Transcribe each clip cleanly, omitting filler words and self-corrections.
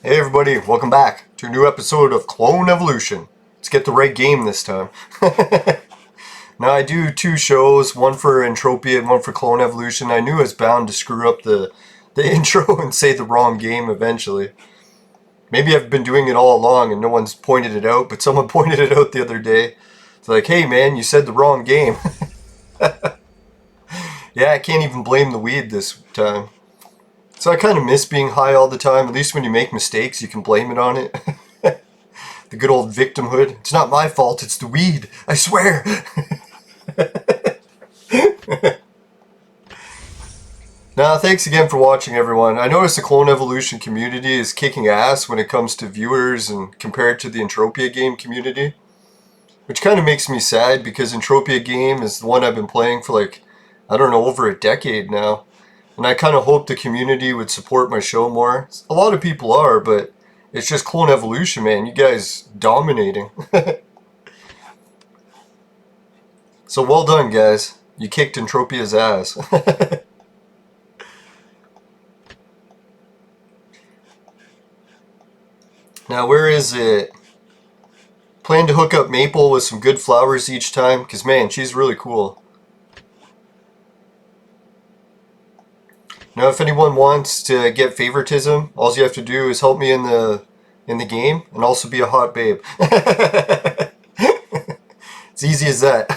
Hey everybody, welcome back to a new episode of Clone Evolution. Let's get the right game this time. Now I do two shows, one for Entropia and one for Clone Evolution. I knew I was bound to screw up the intro and say the wrong game eventually. Maybe I've been doing it all along and no one's pointed it out, but someone pointed it out the other day. It's like, hey man, you said the wrong game. Yeah, I can't even blame the weed this time. So I kind of miss being high all the time. At least when you make mistakes, you can blame it on it. The good old victimhood. It's not my fault, it's the weed. I swear. Now, thanks again for watching, everyone. I noticed the Clone Evolution community is kicking ass when it comes to viewers and compared to the Entropia game community. Which kind of makes me sad because Entropia game is the one I've been playing for like, I don't know, over a decade now. And I kind of hope the community would support my show more. A lot of people are, but it's just Clone Evolution, man. You guys dominating. So well done, guys. You kicked Entropia's ass. Now, where is it? Plan to hook up Maple with some good flowers each time, because man, she's really cool. Now, if anyone wants to get favoritism, all you have to do is help me in the game and also be a hot babe. It's easy as that.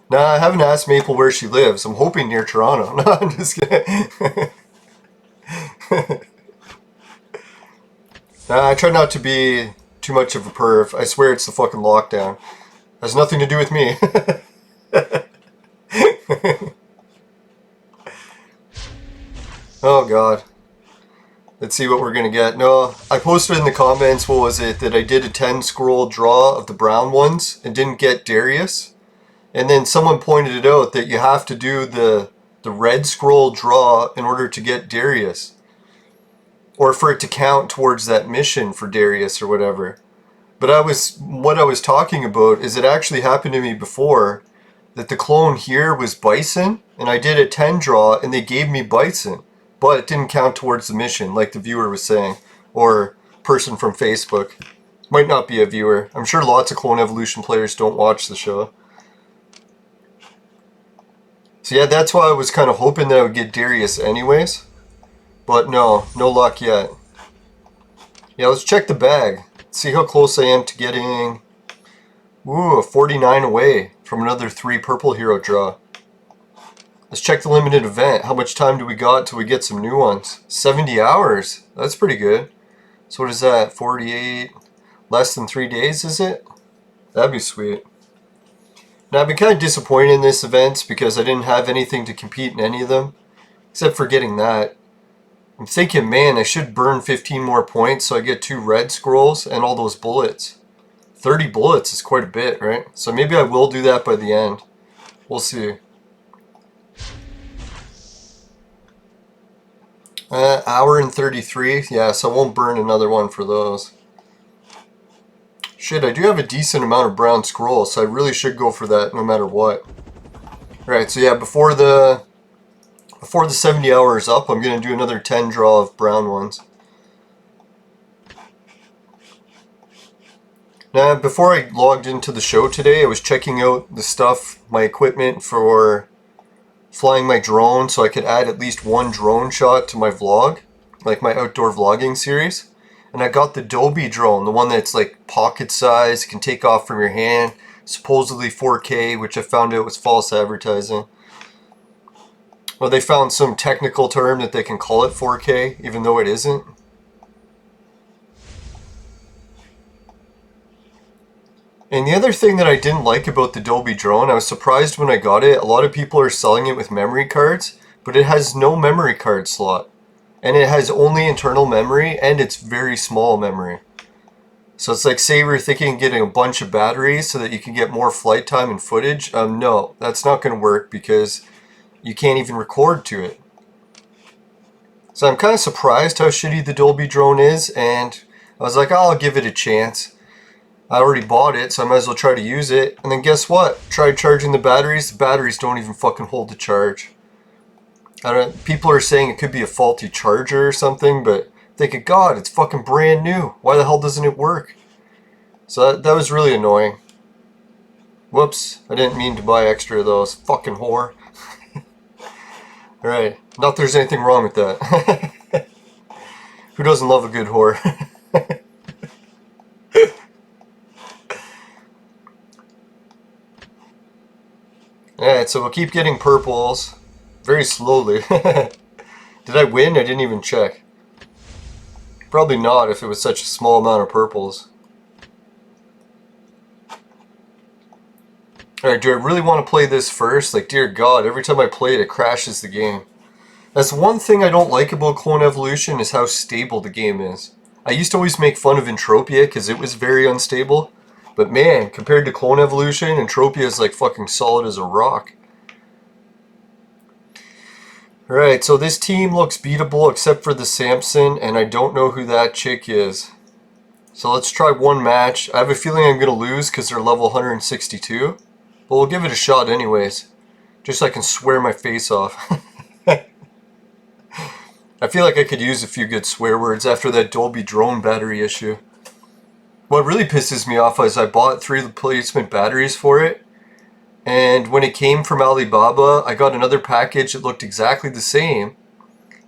Now, I haven't asked Maple where she lives. I'm hoping near Toronto. No, I'm just kidding. I try not to be too much of a perv. I swear it's the fucking lockdown. Has nothing to do with me. Oh god. Let's see what we're gonna get. No, I posted in the comments, what was it, that I did a 10 scroll draw of the brown ones and didn't get Darius. And then someone pointed it out that you have to do the red scroll draw in order to get Darius. Or for it to count towards that mission for Darius or whatever. But what I was talking about is it actually happened to me before that the clone here was Bison, and I did a 10 draw and they gave me Bison. But it didn't count towards the mission, like the viewer was saying. Or person from Facebook. Might not be a viewer. I'm sure lots of Clone Evolution players don't watch the show. So yeah, that's why I was kind of hoping that I would get Darius anyways. But no luck yet. Yeah, let's check the bag. See how close I am to getting... Ooh, a 49 away from another 3 purple hero draw. Let's check the limited event. How much time do we got till we get some new ones? 70 hours. That's pretty good. So what is that? 48? Less than 3 days, is it? That'd be sweet. Now, I've been kind of disappointed in this event because I didn't have anything to compete in any of them. Except for getting that. I'm thinking, man, I should burn 15 more points so I get 2 red scrolls and all those bullets. 30 bullets is quite a bit, right? So maybe I will do that by the end. We'll see. Hour and 33. Yeah, so I won't burn another one for those. Shit, I do have a decent amount of brown scrolls, so I really should go for that no matter what. Right, so yeah, before the 70 hours up, I'm going to do another 10 draw of brown ones. Now, before I logged into the show today, I was checking out the stuff, my equipment for flying my drone so I could add at least 1 drone shot to my vlog, like my outdoor vlogging series. And I got the Dobie drone, the one that's like pocket size, can take off from your hand, supposedly 4K, which I found out was false advertising. Well, they found some technical term that they can call it 4K, even though it isn't. And the other thing that I didn't like about the Dobie drone, I was surprised when I got it, a lot of people are selling it with memory cards, but it has no memory card slot. And it has only internal memory, and it's very small memory. So it's like, say we're thinking of getting a bunch of batteries so that you can get more flight time and footage. No, that's not going to work because you can't even record to it. So I'm kind of surprised how shitty the Dobie drone is, and I was like, oh, I'll give it a chance. I already bought it, so I might as well try to use it. And then guess what? Tried charging the batteries don't even fucking hold the charge. I don't. People are saying it could be a faulty charger or something, but thinking, God, it's fucking brand new. Why the hell doesn't it work? So that was really annoying. Whoops, I didn't mean to buy extra of those. Fucking whore. Alright, not there's anything wrong with that. Who doesn't love a good whore? Alright, so we'll keep getting purples. Very slowly. Did I win? I didn't even check. Probably not if it was such a small amount of purples. Alright, do I really want to play this first? Like, dear God, every time I play it, it crashes the game. That's one thing I don't like about Clone Evolution is how stable the game is. I used to always make fun of Entropia because it was very unstable. But man, compared to Clone Evolution, Entropia is like fucking solid as a rock. Alright, so this team looks beatable except for the Samson, and I don't know who that chick is. So let's try one match. I have a feeling I'm going to lose because they're level 162. But we'll give it a shot anyways. Just so I can swear my face off. I feel like I could use a few good swear words after that Dolby drone battery issue. What really pisses me off is I bought 3 replacement batteries for it. And when it came from Alibaba, I got another package that looked exactly the same.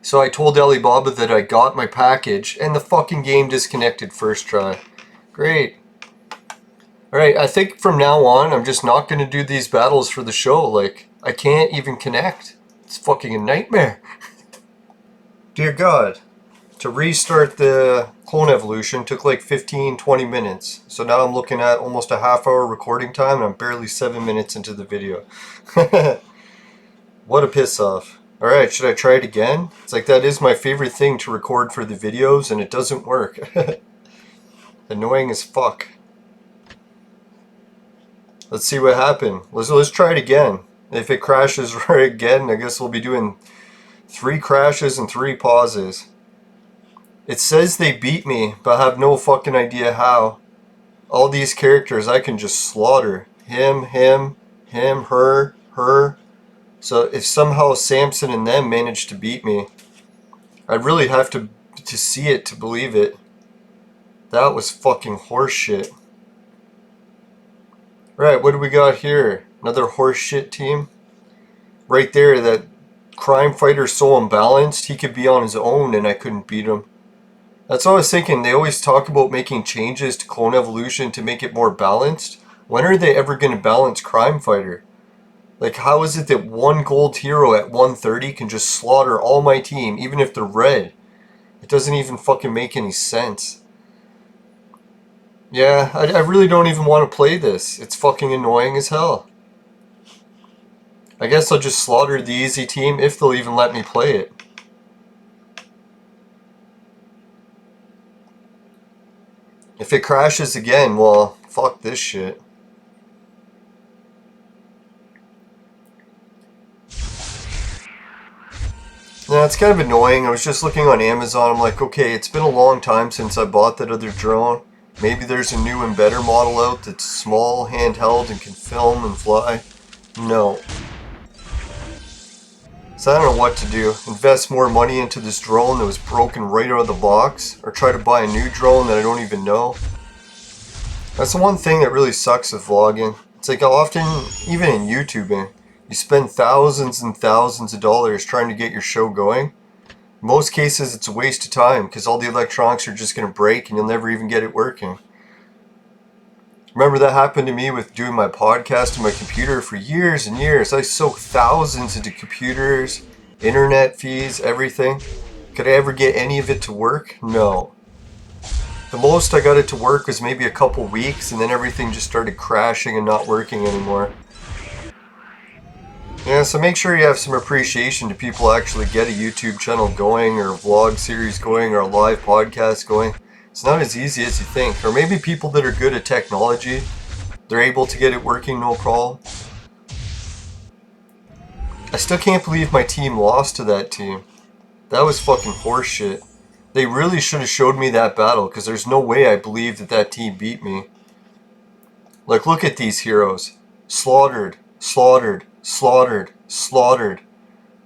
So I told Alibaba that I got my package, and the fucking game disconnected first try. Great. Alright, I think from now on, I'm just not going to do these battles for the show. Like, I can't even connect. It's fucking a nightmare. Dear God. To restart the Clone Evolution took like 15-20 minutes. So now I'm looking at almost a half-hour recording time, and I'm barely 7 minutes into the video. What a piss-off. Alright, should I try it again? It's like that is my favorite thing to record for the videos, and it doesn't work. Annoying as fuck. Let's see what happened. Let's try it again. If it crashes right again, I guess we'll be doing 3 crashes and 3 pauses. It says they beat me, but I have no fucking idea how. All these characters I can just slaughter. Him, her, her. So if somehow Samson and them manage to beat me, I'd really have to see it to believe it. That was fucking horseshit. Right, what do we got here? Another horseshit team? Right there, that crime fighter's so unbalanced, he could be on his own and I couldn't beat him. That's what I was thinking. They always talk about making changes to Clone Evolution to make it more balanced. When are they ever going to balance Crime Fighter? Like, how is it that one gold hero at 130 can just slaughter all my team, even if they're red? It doesn't even fucking make any sense. Yeah, I really don't even want to play this. It's fucking annoying as hell. I guess I'll just slaughter the easy team if they'll even let me play it. If it crashes again, well, fuck this shit. Yeah, it's kind of annoying. I was just looking on Amazon. I'm like, okay, it's been a long time since I bought that other drone. Maybe there's a new and better model out that's small, handheld, and can film and fly. No. So I don't know what to do. Invest more money into this drone that was broken right out of the box, or try to buy a new drone that I don't even know. That's the one thing that really sucks with vlogging. It's like often, even in YouTubing, you spend thousands and thousands of dollars trying to get your show going. In most cases, it's a waste of time because all the electronics are just going to break and you'll never even get it working. Remember that happened to me with doing my podcast on my computer for years and years. I soaked thousands into computers, internet fees, everything. Could I ever get any of it to work? No. The most I got it to work was maybe a couple weeks, and then everything just started crashing and not working anymore. Yeah, so make sure you have some appreciation to people who actually get a YouTube channel going, or a vlog series going, or a live podcast going. It's not as easy as you think. Or maybe people that are good at technology, they're able to get it working no problem. I still can't believe my team lost to that team. That was fucking horseshit. They really should have showed me that battle, because there's no way I believe that that team beat me. Like, look at these heroes. Slaughtered, slaughtered, slaughtered, slaughtered.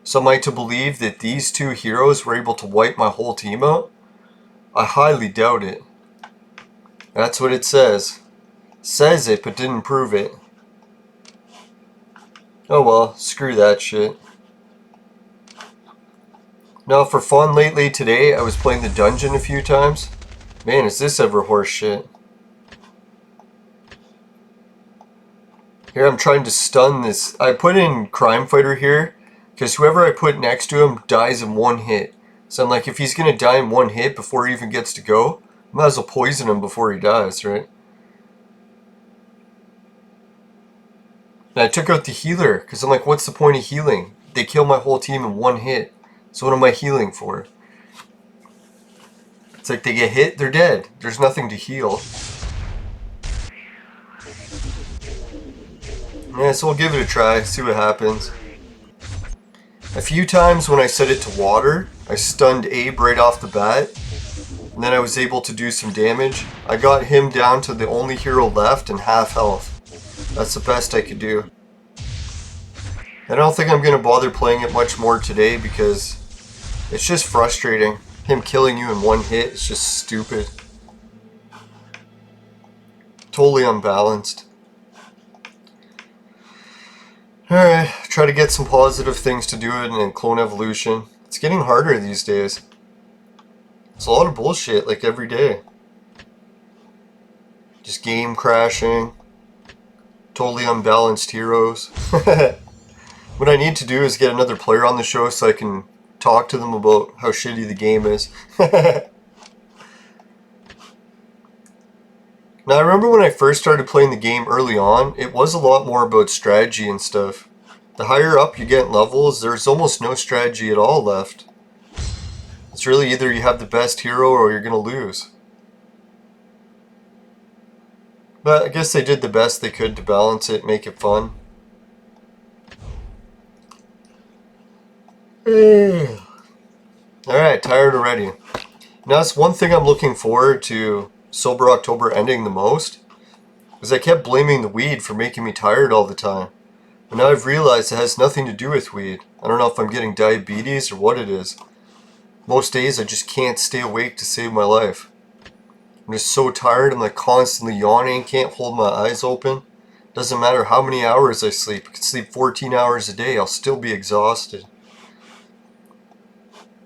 So am I to believe that these two heroes were able to wipe my whole team out? I highly doubt it. That's what it says. Says it, but didn't prove it. Oh well, screw that shit. Now for fun lately today, I was playing the dungeon a few times. Man, is this ever horse shit. Here I'm trying to stun this. I put in Crime Fighter here, because whoever I put next to him dies in one hit. So I'm like, if he's gonna die in one hit before he even gets to go, I might as well poison him before he dies, right? And I took out the healer, because I'm like, what's the point of healing? They kill my whole team in one hit. So what am I healing for? It's like they get hit, they're dead. There's nothing to heal. Yeah, so we'll give it a try, see what happens. A few times when I set it to water, I stunned Abe right off the bat. And then I was able to do some damage. I got him down to the only hero left and half health. That's the best I could do. I don't think I'm going to bother playing it much more today because it's just frustrating. Him killing you in one hit is just stupid. Totally unbalanced. Alright, try to get some positive things to do it in Clone Evolution. It's getting harder these days. It's a lot of bullshit, like every day. Just game crashing. Totally unbalanced heroes. What I need to do is get another player on the show so I can talk to them about how shitty the game is. Now I remember when I first started playing the game early on, it was a lot more about strategy and stuff. The higher up you get in levels, there's almost no strategy at all left. It's really either you have the best hero or you're gonna lose. But I guess they did the best they could to balance it, make it fun. Alright, tired already. Now that's one thing I'm looking forward to Sober October ending the most, is I kept blaming the weed for making me tired all the time. But now I've realized it has nothing to do with weed. I don't know if I'm getting diabetes or what it is. Most days I just can't stay awake to save my life. I'm just so tired, I'm like constantly yawning, can't hold my eyes open. Doesn't matter how many hours I sleep. I can sleep 14 hours a day, I'll still be exhausted.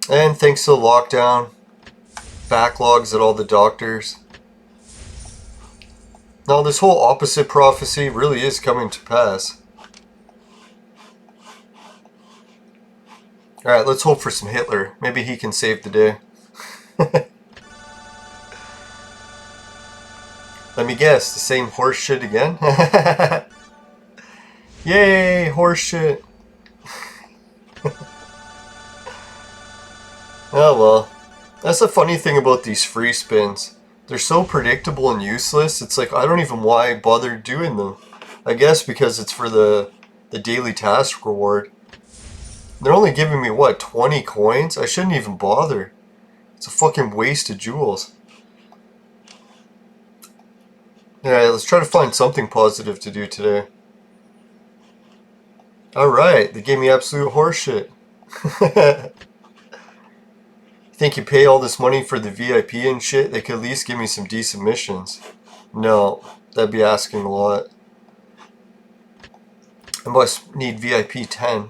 And thanks to the lockdown, backlogs at all the doctors. Now this whole opposite prophecy really is coming to pass. Alright, let's hope for some Hitler. Maybe he can save the day. Let me guess, the same horse shit again? Yay, horse shit. Oh well. That's the funny thing about these free spins. They're so predictable and useless, it's like I don't even why bother doing them. I guess because it's for the daily task reward. They're only giving me, what, 20 coins? I shouldn't even bother. It's a fucking waste of jewels. Alright, let's try to find something positive to do today. Alright, they gave me absolute horseshit. Think you pay all this money for the VIP and shit, they could at least give me some decent missions. No, that'd be asking a lot. I must need VIP 10.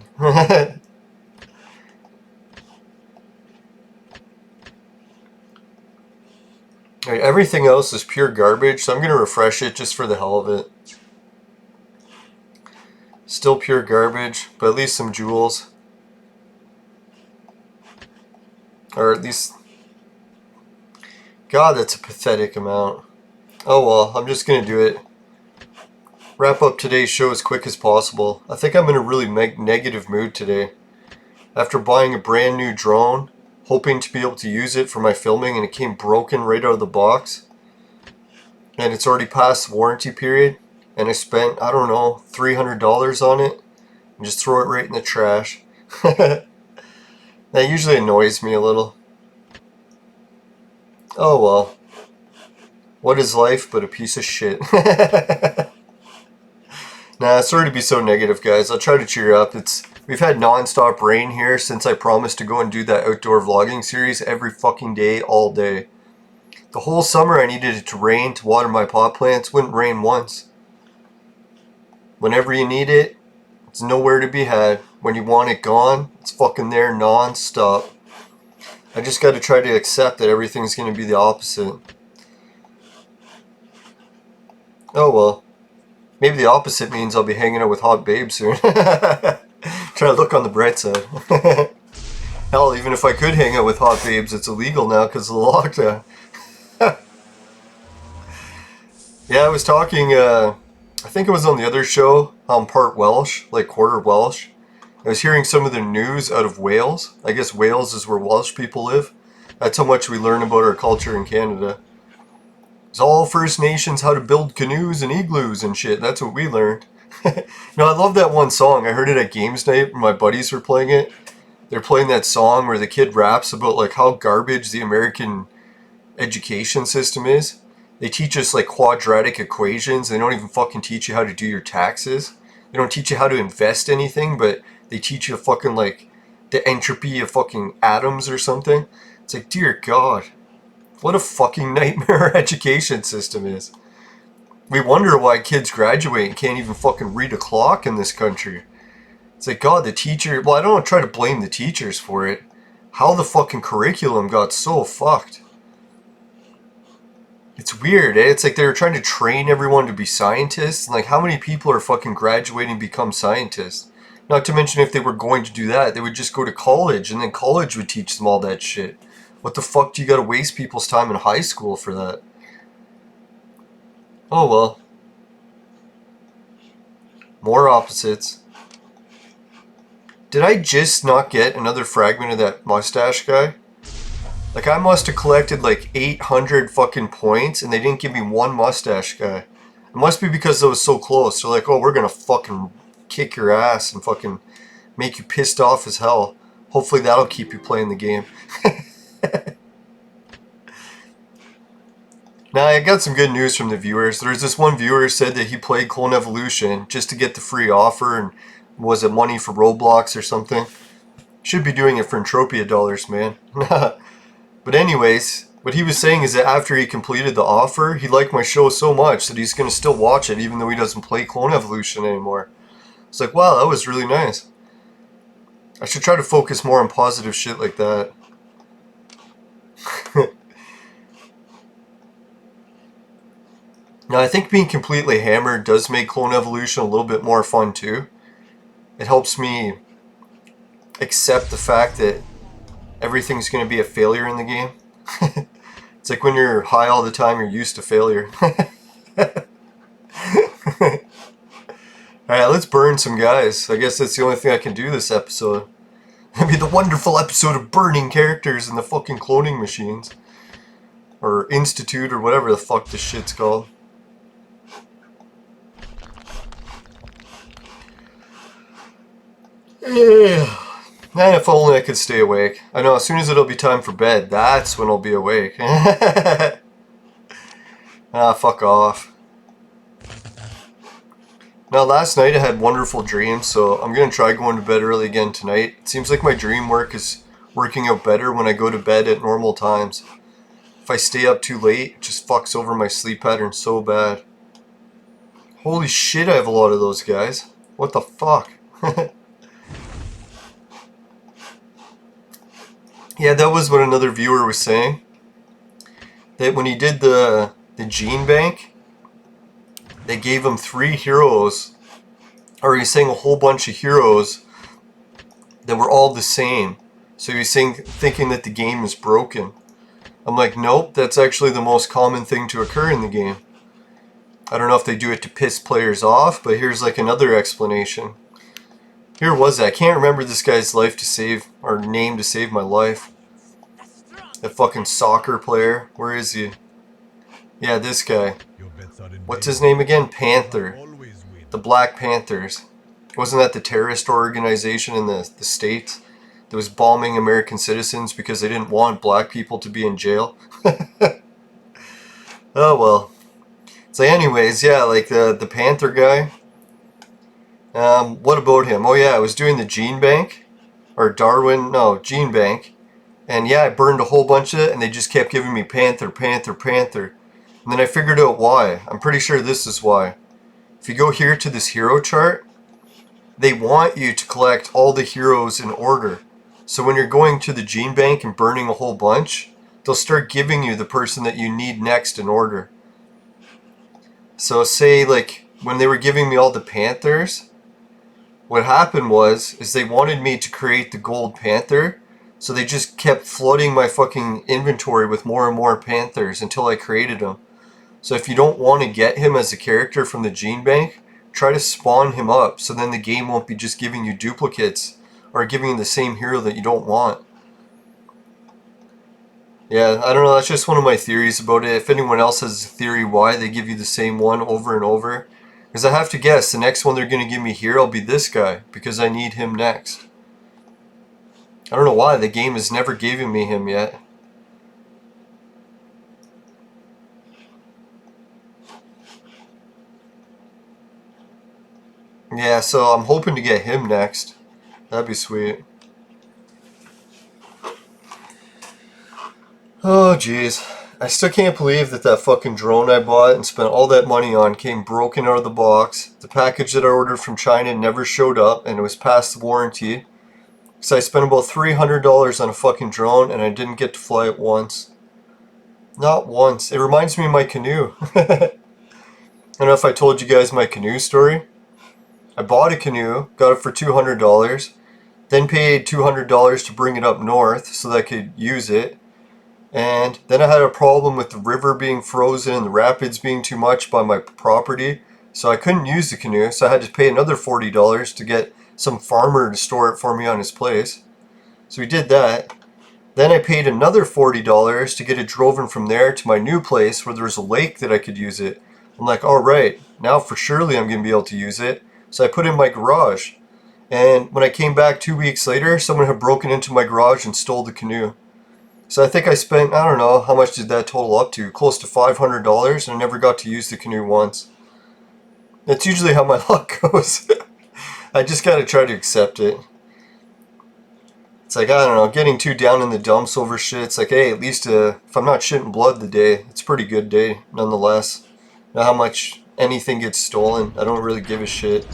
Right, everything else is pure garbage, so I'm going to refresh it just for the hell of it. Still pure garbage, but at least some jewels. Or at least... God, that's a pathetic amount. Oh well, I'm just going to do it. Wrap up today's show as quick as possible. I think I'm in a really negative mood today. After buying a brand new drone, hoping to be able to use it for my filming, and it came broken right out of the box. And it's already past the warranty period. And I spent, I don't know, $300 on it. And just throw it right in the trash. That usually annoys me a little. Oh well. What is life but a piece of shit? Nah, sorry to be so negative, guys. I'll try to cheer up. It's We've had non-stop rain here since I promised to go and do that outdoor vlogging series every fucking day, all day. The whole summer I needed it to rain to water my pot plants. Wouldn't rain once. Whenever you need it, it's nowhere to be had. When you want it gone, it's fucking there non-stop. I just got to try to accept that everything's going to be the opposite. Oh well. Maybe the opposite means I'll be hanging out with hot babes soon. Try to look on the bright side. Hell, even if I could hang out with hot babes, it's illegal now because of the lockdown. Yeah, I was talking, I think it was on the other show, I'm part Welsh, like quarter Welsh. I was hearing some of the news out of Wales. I guess Wales is where Welsh people live. That's how much we learn about our culture in Canada. It's all First Nations, how to build canoes and igloos and shit. That's what we learned. I love that one song. I heard it at games night when my buddies were playing it. They're playing that song where the kid raps about like how garbage the American education system is. They teach us like quadratic equations. They don't even fucking teach you how to do your taxes. They don't teach you how to invest anything, but they teach you fucking like the entropy of fucking atoms or something. It's like, dear God, what a fucking nightmare our education system is. We wonder why kids graduate and can't even fucking read a clock in this country. It's like, God, the teacher... Well, I don't try to blame the teachers for it. How the fucking curriculum got so fucked. It's weird, eh? It's like they were trying to train everyone to be scientists. And like, how many people are fucking graduating and become scientists? Not to mention if they were going to do that, they would just go to college and then college would teach them all that shit. What the fuck do you gotta waste people's time in high school for that? Oh well. More opposites. Did I just not get another fragment of that mustache guy? Like, I must have collected like 800 fucking points and they didn't give me one mustache guy. It must be because I was so close. They're like, oh, we're gonna fucking kick your ass and fucking make you pissed off as hell. Hopefully that'll keep you playing the game. Now, I got some good news from the viewers. There's this one viewer who said that he played Clone Evolution just to get the free offer and was it money for Roblox or something? Should be doing it for Entropia dollars, man. But anyways, what he was saying is that after he completed the offer, he liked my show so much that he's going to still watch it even though he doesn't play Clone Evolution anymore. It's like, wow, that was really nice. I should try to focus more on positive shit like that. Now, I think being completely hammered does make Clone Evolution a little bit more fun too. It helps me accept the fact that everything's going to be a failure in the game. It's like when you're high all the time, you're used to failure. Alright, let's burn some guys. I guess that's the only thing I can do this episode. It'd be the wonderful episode of burning characters in the fucking cloning machines. Or Institute, or whatever the fuck this shit's called. Yeah. Man, if only I could stay awake. I know, as soon as it'll be time for bed, that's when I'll be awake. Ah, fuck off. Now, last night I had wonderful dreams, so I'm going to try going to bed early again tonight. It seems like my dream work is working out better when I go to bed at normal times. If I stay up too late, it just fucks over my sleep pattern so bad. Holy shit, I have a lot of those guys. What the fuck? Yeah, that was what another viewer was saying. That when he did the gene bank, they gave him 3 heroes. Or he's saying a whole bunch of heroes that were all the same. So he's thinking that the game is broken. I'm like, nope, that's actually the most common thing to occur in the game. I don't know if they do it to piss players off, but here's like another explanation. Here was it. I can't remember this guy's life to save, or name to save my life. That fucking soccer player. Where is he? Yeah, this guy. What's his name again? Panther. The Black Panthers. Wasn't that the terrorist organization in the States that was bombing American citizens because they didn't want black people to be in jail? Oh well. So anyways, yeah, like the Panther guy. What about him? Oh yeah, I was doing the gene bank, or Darwin, no, gene bank. And yeah, I burned a whole bunch of it, and they just kept giving me Panther, Panther, Panther. And then I figured out why. I'm pretty sure this is why. If you go here to this hero chart, they want you to collect all the heroes in order. So when you're going to the gene bank and burning a whole bunch, they'll start giving you the person that you need next in order. So say like when they were giving me all the Panthers, what happened is they wanted me to create the gold Panther, so they just kept flooding my fucking inventory with more and more Panthers until I created them. So if you don't want to get him as a character from the gene bank, try to spawn him up, so then the game won't be just giving you duplicates or giving you the same hero that you don't want. Yeah, I don't know, that's just one of my theories about it. If anyone else has a theory why they give you the same one over and over, because I have to guess, the next one they're going to give me here will be this guy, because I need him next. I don't know why, the game has never given me him yet. Yeah, so I'm hoping to get him next. That'd be sweet. Oh jeez. I still can't believe that that fucking drone I bought and spent all that money on came broken out of the box. The package that I ordered from China never showed up, and it was past the warranty. So I spent about $300 on a fucking drone, and I didn't get to fly it once. Not once. It reminds me of my canoe. I don't know if I told you guys my canoe story. I bought a canoe, got it for $200, then paid $200 to bring it up north so that I could use it. And then I had a problem with the river being frozen and the rapids being too much by my property. So I couldn't use the canoe, so I had to pay another $40 to get some farmer to store it for me on his place. So we did that. Then I paid another $40 to get it driven from there to my new place where there was a lake that I could use it. I'm like, alright, now for surely I'm going to be able to use it. So I put it in my garage. And when I came back 2 weeks later, someone had broken into my garage and stole the canoe. So I think I spent, I don't know, how much did that total up to? Close to $500, and I never got to use the canoe once. That's usually how my luck goes. I just gotta try to accept it. It's like, I don't know, getting too down in the dumps over shit. It's like, hey, at least if I'm not shitting blood the day, it's a pretty good day, nonetheless. Not how much anything gets stolen. I don't really give a shit.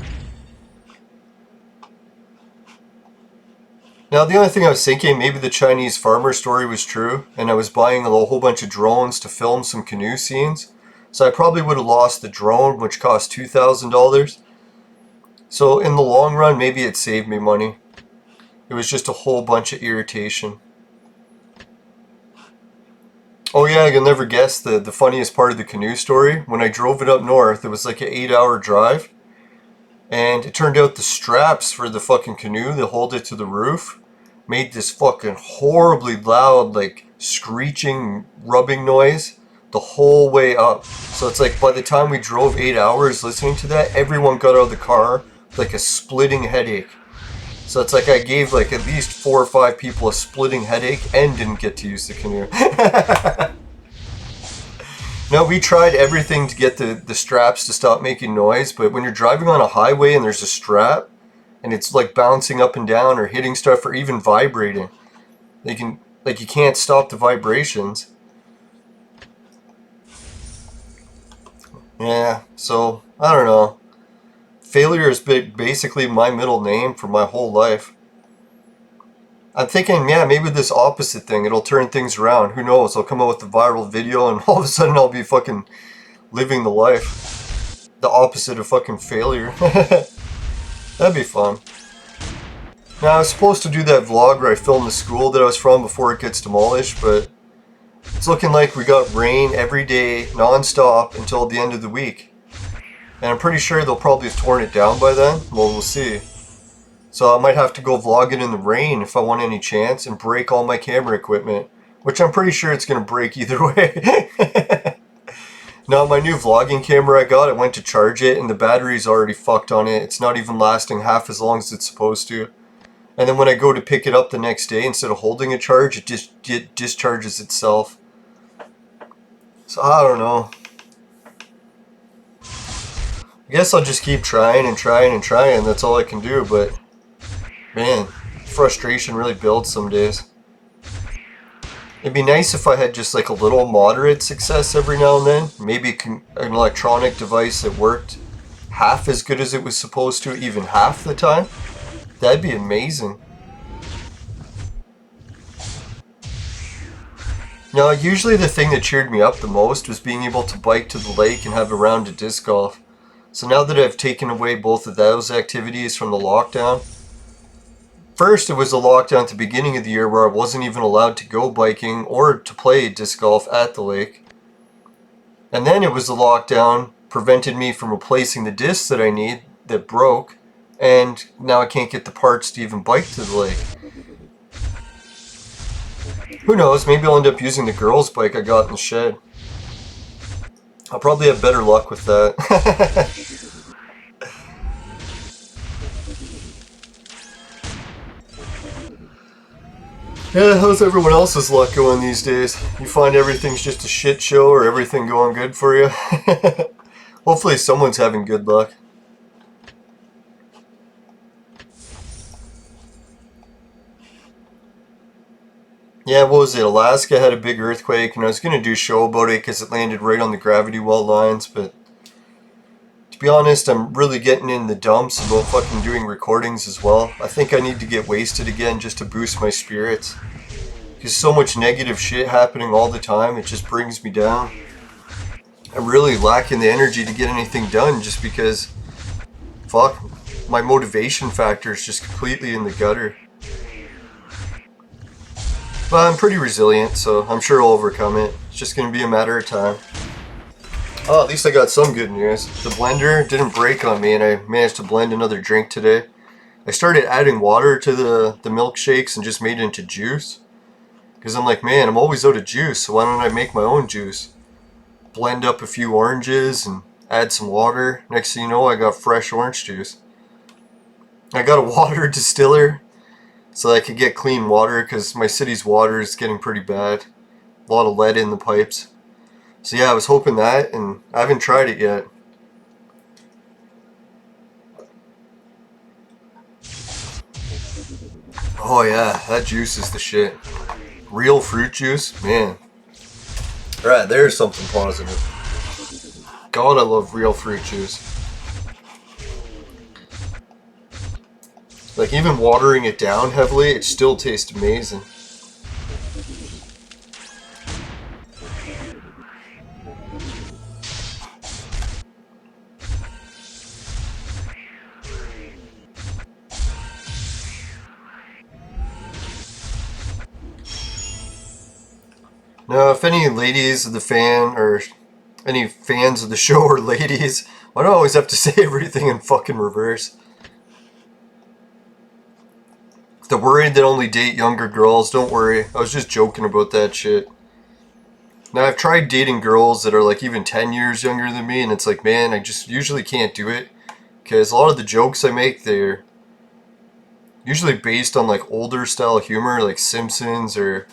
Now, the only thing I was thinking, maybe the Chinese farmer story was true, and I was buying a whole bunch of drones to film some canoe scenes. So I probably would have lost the drone, which cost $2,000. So in the long run, maybe it saved me money. It was just a whole bunch of irritation. Oh yeah, you'll never guess the funniest part of the canoe story. When I drove it up north, it was like an 8-hour drive. And it turned out the straps for the fucking canoe that hold it to the roof made this fucking horribly loud, like, screeching, rubbing noise the whole way up. So it's like by the time we drove 8 hours listening to that, everyone got out of the car with like a splitting headache. So it's like I gave like at least 4 or 5 people a splitting headache and didn't get to use the canoe. No, we tried everything to get the straps to stop making noise, but when you're driving on a highway and there's a strap, and it's like bouncing up and down or hitting stuff or even vibrating, you can't stop the vibrations. Yeah, so, I don't know. Failure has been basically my middle name for my whole life. I'm thinking, yeah, maybe this opposite thing, it'll turn things around. Who knows, I'll come out with a viral video and all of a sudden I'll be fucking living the life. The opposite of fucking failure. That'd be fun. Now, I was supposed to do that vlog where I filmed the school that I was from before it gets demolished, but it's looking like we got rain every day, non-stop, until the end of the week. And I'm pretty sure they'll probably have torn it down by then. Well, we'll see. So I might have to go vlog it in the rain if I want any chance and break all my camera equipment, which I'm pretty sure it's going to break either way. Now, my new vlogging camera I got, I went to charge it and the battery's already fucked on it. It's not even lasting half as long as it's supposed to. And then when I go to pick it up the next day, instead of holding a charge, it discharges itself. So I don't know. I guess I'll just keep trying and trying and trying. That's all I can do, but man, frustration really builds some days. It'd be nice if I had just like a little moderate success every now and then. Maybe an electronic device that worked half as good as it was supposed to, even half the time. That'd be amazing. Now, usually the thing that cheered me up the most was being able to bike to the lake and have a round of disc golf. So now that I've taken away both of those activities from the lockdown, first it was a lockdown at the beginning of the year where I wasn't even allowed to go biking or to play disc golf at the lake. And then it was the lockdown prevented me from replacing the discs that I need that broke, and now I can't get the parts to even bike to the lake. Who knows, maybe I'll end up using the girls' bike I got in the shed. I'll probably have better luck with that. Yeah, how's everyone else's luck going these days? You find everything's just a shit show or everything going good for you? Hopefully someone's having good luck. Yeah, what was it? Alaska had a big earthquake, and I was going to do a show about it because it landed right on the gravity well lines, but to be honest, I'm really getting in the dumps about fucking doing recordings as well. I think I need to get wasted again just to boost my spirits. Because so much negative shit happening all the time, it just brings me down. I'm really lacking the energy to get anything done just because, fuck, my motivation factor is just completely in the gutter. But I'm pretty resilient, so I'm sure I'll overcome it. It's just going to be a matter of time. Oh, at least I got some good news. The blender didn't break on me, and I managed to blend another drink today. I started adding water to the milkshakes and just made it into juice. Because I'm like, man, I'm always out of juice, so why don't I make my own juice? Blend up a few oranges and add some water. Next thing you know, I got fresh orange juice. I got a water distiller so I could get clean water because my city's water is getting pretty bad. A lot of lead in the pipes. So yeah, I was hoping that, and I haven't tried it yet. Oh yeah, that juice is the shit. Real fruit juice, man. Alright, there's something positive. God, I love real fruit juice. Like, even watering it down heavily, it still tastes amazing. Now, if any ladies of the fan, or any fans of the show are ladies, why do I always have to say everything in fucking reverse? If they're worried they only date younger girls, don't worry. I was just joking about that shit. Now, I've tried dating girls that are like even 10 years younger than me, and it's like, man, I just usually can't do it. Because a lot of the jokes I make, they're usually based on like older style humor, like Simpsons or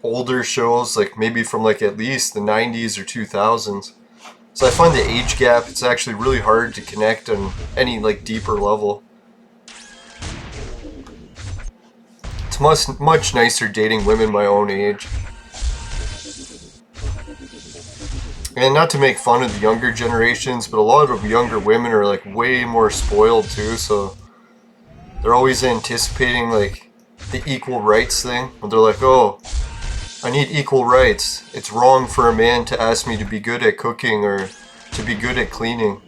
older shows, like maybe from like at least the 90s or 2000s. So I find the age gap, it's actually really hard to connect on any like deeper level. It's much nicer dating women my own age. And not to make fun of the younger generations, but a lot of younger women are like way more spoiled too, so they're always anticipating like the equal rights thing. And they're like, oh, I need equal rights. It's wrong for a man to ask me to be good at cooking or to be good at cleaning.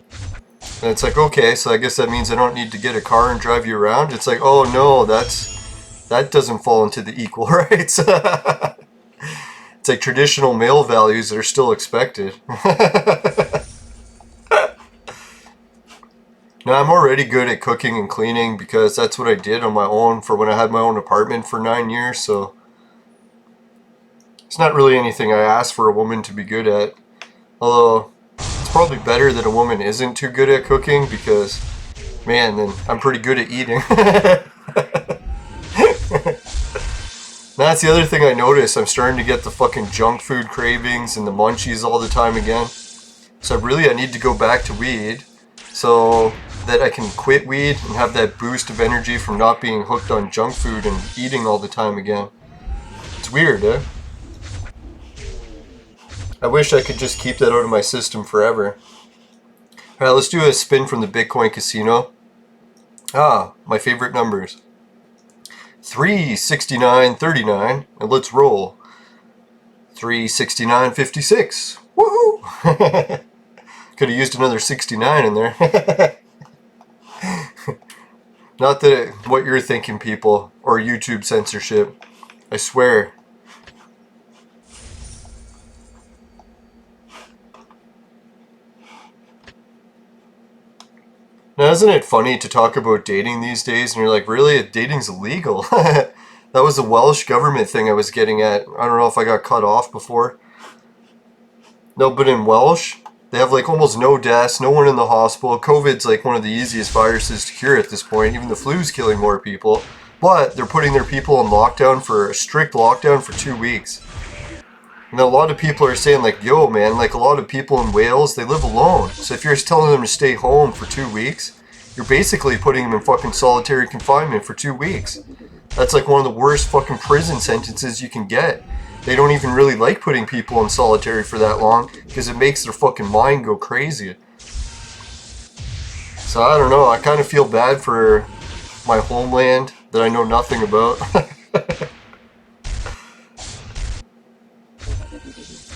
And it's like, okay, so I guess that means I don't need to get a car and drive you around? It's like, oh no, that doesn't fall into the equal rights. It's like traditional male values that are still expected. Now, I'm already good at cooking and cleaning because that's what I did on my own for when I had my own apartment for 9 years, so it's not really anything I asked for a woman to be good at. Although, it's probably better that a woman isn't too good at cooking because, man, then I'm pretty good at eating. That's the other thing I noticed. I'm starting to get the fucking junk food cravings and the munchies all the time again. So I need to go back to weed so that I can quit weed and have that boost of energy from not being hooked on junk food and eating all the time again. It's weird, eh? I wish I could just keep that out of my system forever. Alright, let's do a spin from the Bitcoin casino. Ah, my favorite numbers. 369.39, and let's roll. 369.56. Woohoo! Could have used another 69 in there. Not that what you're thinking, people, or YouTube censorship. I swear. Now, isn't it funny to talk about dating these days? And you're like, really? Dating's illegal? That was a Welsh government thing I was getting at. I don't know if I got cut off before. No, but in Welsh, they have like almost no deaths, no one in the hospital. COVID's like one of the easiest viruses to cure at this point. Even the flu's killing more people. But they're putting their people in lockdown for a strict lockdown for 2 weeks. And a lot of people are saying like, yo man, like a lot of people in Wales, they live alone. So if you're just telling them to stay home for 2 weeks, you're basically putting them in fucking solitary confinement for 2 weeks. That's like one of the worst fucking prison sentences you can get. They don't even really like putting people in solitary for that long because it makes their fucking mind go crazy. So I don't know, I kind of feel bad for my homeland that I know nothing about.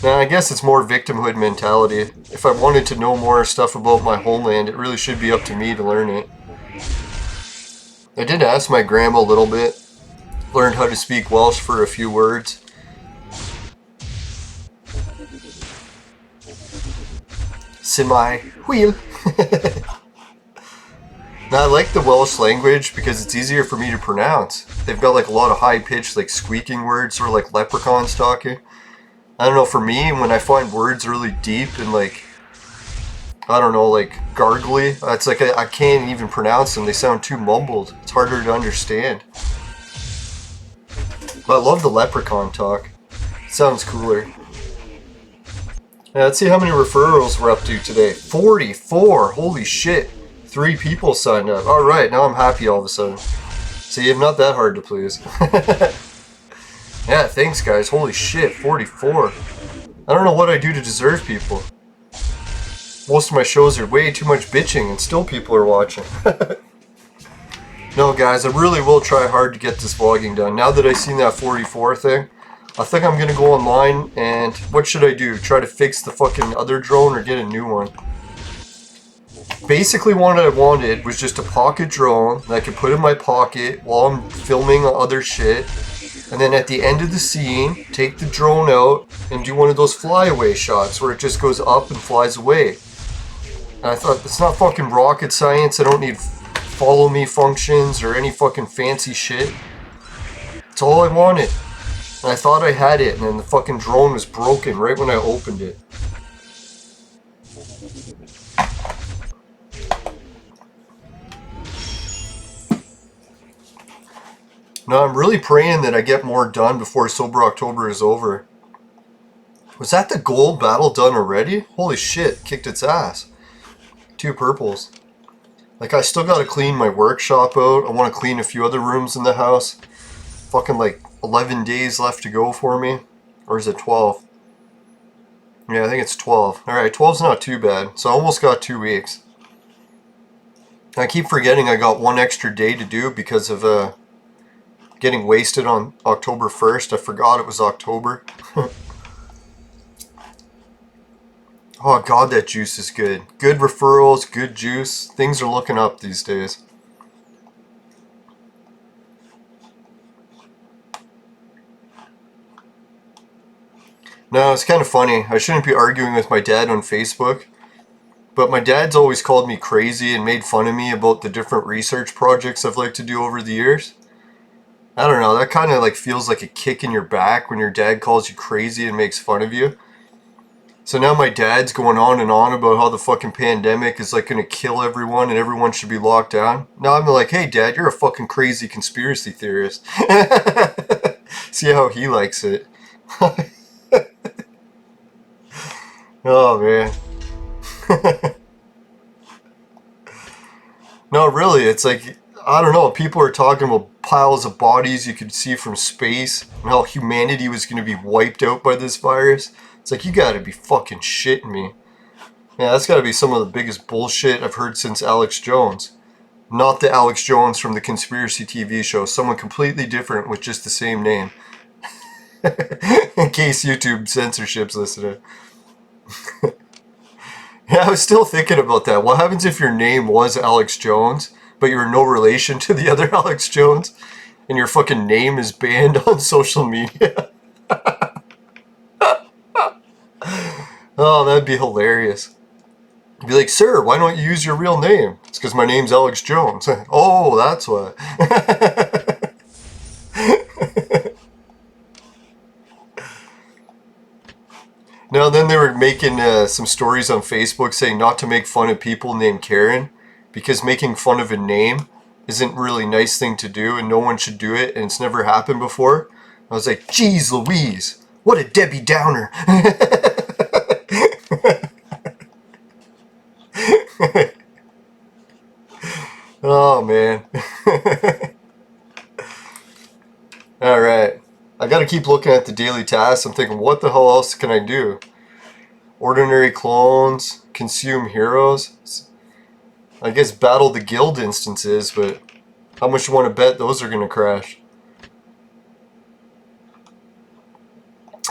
Now, I guess it's more victimhood mentality. If I wanted to know more stuff about my homeland, it really should be up to me to learn it. I did ask my grandma a little bit. Learned how to speak Welsh for a few words. Simai wheel. Now, I like the Welsh language because it's easier for me to pronounce. They've got like a lot of high-pitched like squeaking words, sort of like leprechauns talking. I don't know, for me, when I find words really deep and like, I don't know, like gargly, it's like I can't even pronounce them. They sound too mumbled. It's harder to understand. But I love the leprechaun talk. It sounds cooler. Yeah, let's see how many referrals we're up to today. 44! Holy shit. 3 people signed up. Alright, now I'm happy all of a sudden. See, I'm not that hard to please. Yeah, thanks guys. Holy shit, 44. I don't know what I do to deserve people. Most of my shows are way too much bitching and still people are watching. No guys, I really will try hard to get this vlogging done. Now that I've seen that 44 thing, I think I'm gonna go online and what should I do? Try to fix the fucking other drone or get a new one? Basically what I wanted was just a pocket drone that I could put in my pocket while I'm filming other shit. And then at the end of the scene, take the drone out and do one of those flyaway shots where it just goes up and flies away. And I thought, it's not fucking rocket science. I don't need follow me functions or any fucking fancy shit. It's all I wanted. And I thought I had it, and then the fucking drone was broken right when I opened it. No, I'm really praying that I get more done before Sober October is over. Was that the gold battle done already? Holy shit, kicked its ass. 2 purples. Like, I still gotta clean my workshop out. I want to clean a few other rooms in the house. Fucking like 11 days left to go for me. Or is it 12? Yeah, I think it's 12. Alright, 12's not too bad. So I almost got 2 weeks. I keep forgetting I got 1 extra day to do because of getting wasted on October 1st. I forgot it was October. Oh god, that juice is good. Good referrals, good juice. Things are looking up these days. No, it's kind of funny. I shouldn't be arguing with my dad on Facebook. But my dad's always called me crazy and made fun of me about the different research projects I've liked to do over the years. I don't know, that kind of like feels like a kick in your back when your dad calls you crazy and makes fun of you. So now my dad's going on and on about how the fucking pandemic is like gonna kill everyone and everyone should be locked down. Now I'm like, hey dad, you're a fucking crazy conspiracy theorist. See how he likes it. Oh man. No, really, it's like, I don't know, people are talking about piles of bodies you could see from space, and how humanity was going to be wiped out by this virus. It's like, you gotta be fucking shitting me. Yeah, that's gotta be some of the biggest bullshit I've heard since Alex Jones. Not the Alex Jones from the Conspiracy TV show, someone completely different with just the same name. In case YouTube censorship's listening. Yeah, I was still thinking about that. What happens if your name was Alex Jones, but you're no relation to the other Alex Jones, and your fucking name is banned on social media? Oh, that'd be hilarious. You'd be like, sir, why don't you use your real name? It's because my name's Alex Jones. Oh, that's why. Now, then they were making some stories on Facebook saying not to make fun of people named Karen, because making fun of a name isn't really a nice thing to do, and no one should do it, and it's never happened before. I was like, geez Louise, what a Debbie Downer. Oh, man. Alright. I gotta keep looking at the daily tasks. I'm thinking, what the hell else can I do? Ordinary clones, consume heroes. I guess battle the guild instances, but how much you want to bet those are gonna crash?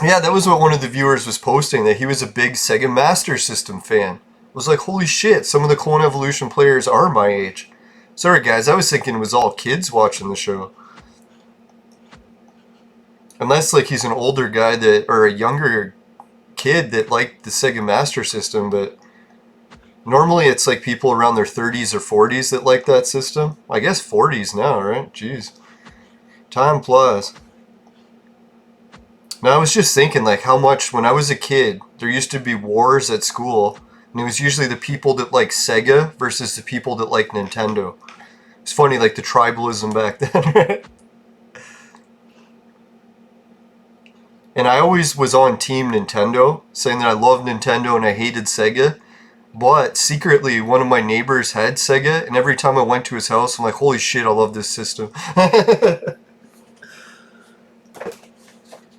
Yeah, that was what one of the viewers was posting, that he was a big Sega Master System fan. I was like, holy shit, some of the Clone Evolution players are my age. Sorry guys, I was thinking it was all kids watching the show. Unless like he's an older guy that, or a younger kid that liked the Sega Master System, but normally it's like people around their 30s or 40s that like that system. I guess 40s now, right? Jeez. Time flies. Now I was just thinking like how much, when I was a kid, there used to be wars at school, and it was usually the people that like Sega versus the people that like Nintendo. It's funny, like the tribalism back then, right? And I always was on Team Nintendo, saying that I loved Nintendo and I hated Sega. But secretly, one of my neighbors had Sega, and every time I went to his house, I'm like, holy shit, I love this system.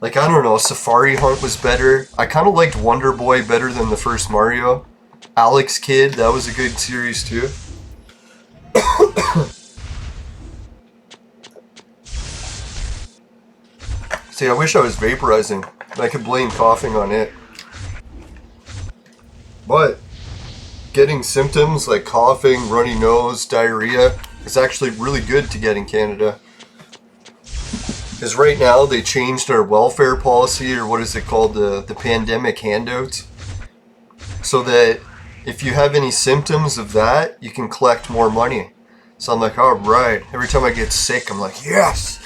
Like, I don't know, Safari Hunt was better. I kind of liked Wonder Boy better than the first Mario. Alex Kidd, that was a good series too. See, I wish I was vaporizing. I could blame coughing on it. But getting symptoms like coughing, runny nose, diarrhea is actually really good to get in Canada. Because right now they changed our welfare policy, or what is it called, the pandemic handouts, so that if you have any symptoms of that, you can collect more money. So I'm like, all right. Every time I get sick, I'm like, yes!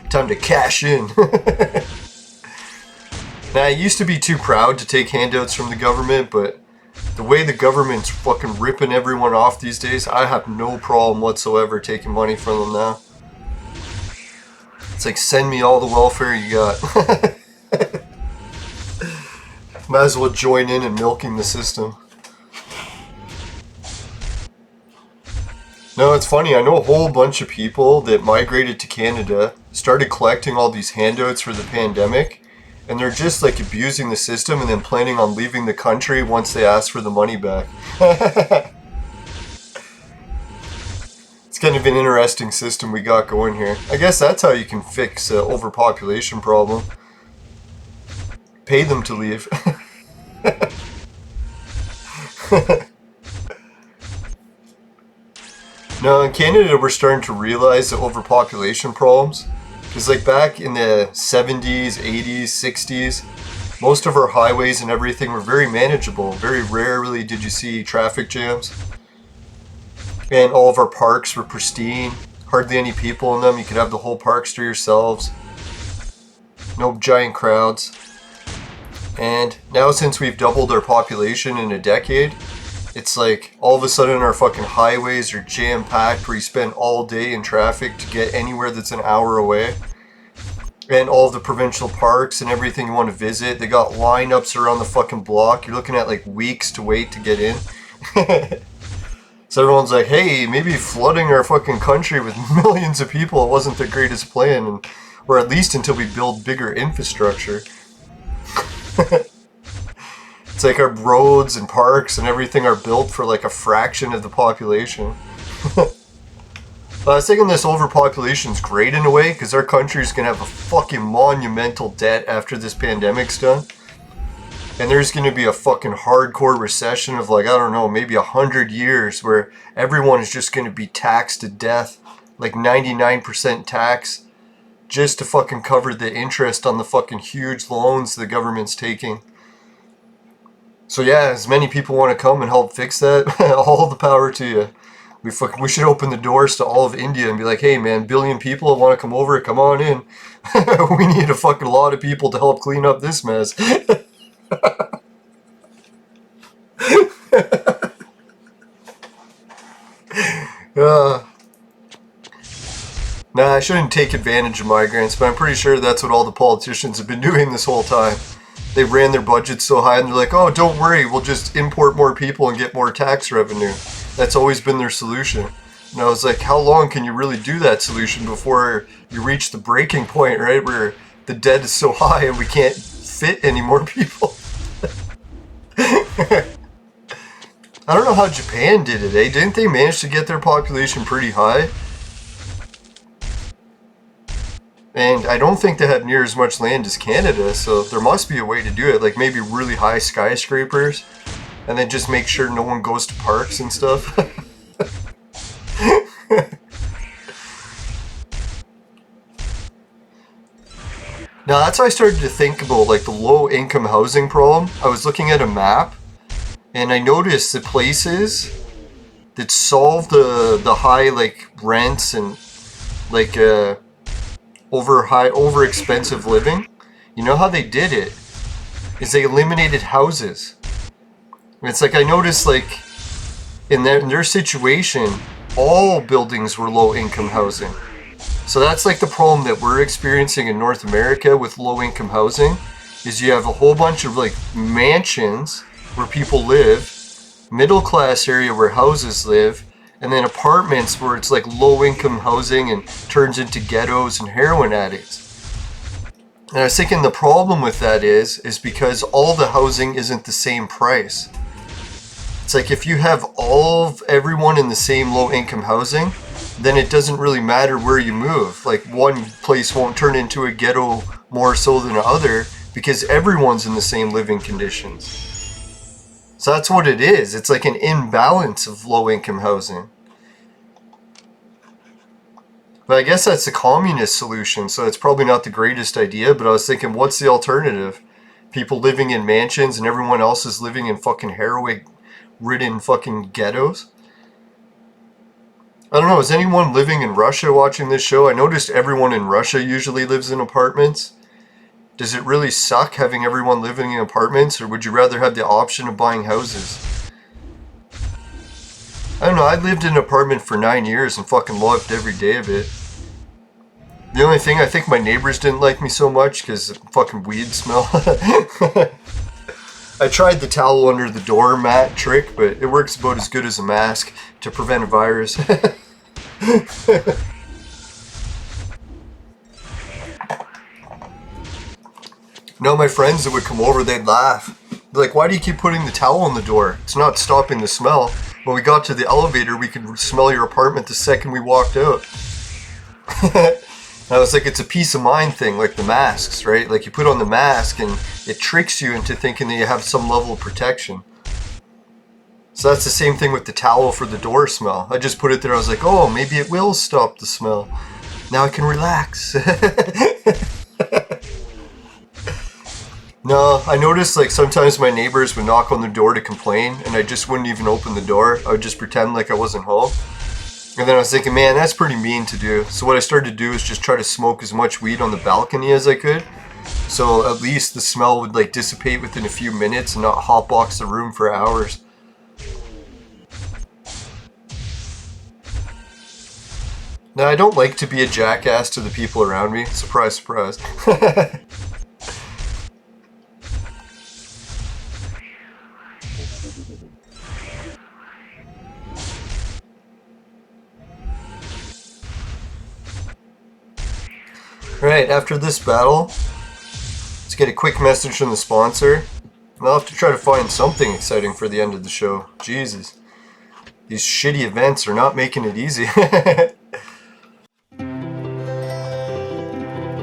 Time to cash in. Now, I used to be too proud to take handouts from the government, but the way the government's fucking ripping everyone off these days, I have no problem whatsoever taking money from them now. It's like, send me all the welfare you got. Might as well join in and milking the system. No, it's funny, I know a whole bunch of people that migrated to Canada, started collecting all these handouts for the pandemic, and they're just like abusing the system and then planning on leaving the country once they ask for the money back. It's kind of an interesting system we got going here. I guess that's how you can fix an overpopulation problem. Pay them to leave. No, in Canada we're starting to realize the overpopulation problems. Because like back in the 70s, 80s, 60s, most of our highways and everything were very manageable. Very rarely did you see traffic jams. And all of our parks were pristine. Hardly any people in them. You could have the whole parks to yourselves. No giant crowds. And now since we've doubled our population in a decade, it's like all of a sudden our fucking highways are jam-packed where you spend all day in traffic to get anywhere that's an hour away. And all of the provincial parks and everything you want to visit. They got lineups around the fucking block. You're looking at like weeks to wait to get in. So everyone's like, hey, maybe flooding our fucking country with millions of people wasn't the greatest plan, and, or at least until we build bigger infrastructure. It's like our roads and parks and everything are built for like a fraction of the population. I was thinking this overpopulation is great in a way, because our country's going to have a fucking monumental debt after this pandemic's done. And there's going to be a fucking hardcore recession of like, I don't know, maybe 100 years where everyone is just going to be taxed to death. Like 99% tax just to fucking cover the interest on the fucking huge loans the government's taking. So yeah, as many people want to come and help fix that, all the power to you. We should open the doors to all of India and be like, hey man, billion people want to come over, come on in. We need a fucking lot of people to help clean up this mess. Nah, I shouldn't take advantage of migrants, but I'm pretty sure that's what all the politicians have been doing this whole time. They ran their budgets so high and they're like, oh, don't worry, we'll just import more people and get more tax revenue. That's always been their solution. And I was like, how long can you really do that solution before you reach the breaking point, right? Where the debt is so high and we can't fit any more people. I don't know how Japan did it, eh? Didn't they manage to get their population pretty high? And I don't think they have near as much land as Canada, so there must be a way to do it. Like maybe really high skyscrapers, and then just make sure no one goes to parks and stuff. Now that's how I started to think about like the low income housing problem. I was looking at a map, and I noticed the places that solve the high like rents and like over expensive living. You know how they did it is they eliminated houses. It's like I noticed like in their situation, all buildings were low income housing. So that's like the problem that we're experiencing in North America with low income housing, is you have a whole bunch of like mansions where people live, middle class area where houses live, and then apartments where it's like low income housing and turns into ghettos and heroin addicts. And I was thinking the problem with that is because all the housing isn't the same price. It's like if you have everyone in the same low income housing, then it doesn't really matter where you move. Like one place won't turn into a ghetto more so than another because everyone's in the same living conditions. So that's what it is. It's like an imbalance of low income housing. But I guess that's the communist solution, so it's probably not the greatest idea, but I was thinking, what's the alternative? People living in mansions and everyone else is living in fucking heroin-ridden fucking ghettos? I don't know, is anyone living in Russia watching this show? I noticed everyone in Russia usually lives in apartments. Does it really suck having everyone living in apartments, or would you rather have the option of buying houses? I don't know, I lived in an apartment for 9 years and fucking loved every day of it. The only thing, I think my neighbors didn't like me so much because fucking weed smell. I tried the towel under the door mat trick, but it works about as good as a mask to prevent a virus. No, my friends that would come over, they'd laugh. They're like, why do you keep putting the towel on the door? It's not stopping the smell. When we got to the elevator, we could smell your apartment the second we walked out. I was like, it's a peace of mind thing, like the masks, right? Like you put on the mask and it tricks you into thinking that you have some level of protection. So that's the same thing with the towel for the door smell. I just put it there, I was like, oh, maybe it will stop the smell. Now I can relax. No, I noticed like sometimes my neighbors would knock on the door to complain and I just wouldn't even open the door. I would just pretend like I wasn't home. And then I was thinking, man, that's pretty mean to do. So what I started to do is just try to smoke as much weed on the balcony as I could. So at least the smell would like dissipate within a few minutes and not hotbox the room for hours. Now, I don't like to be a jackass to the people around me. Surprise, surprise. Right, after this battle, let's get a quick message from the sponsor. And I'll have to try to find something exciting for the end of the show. Jesus. These shitty events are not making it easy.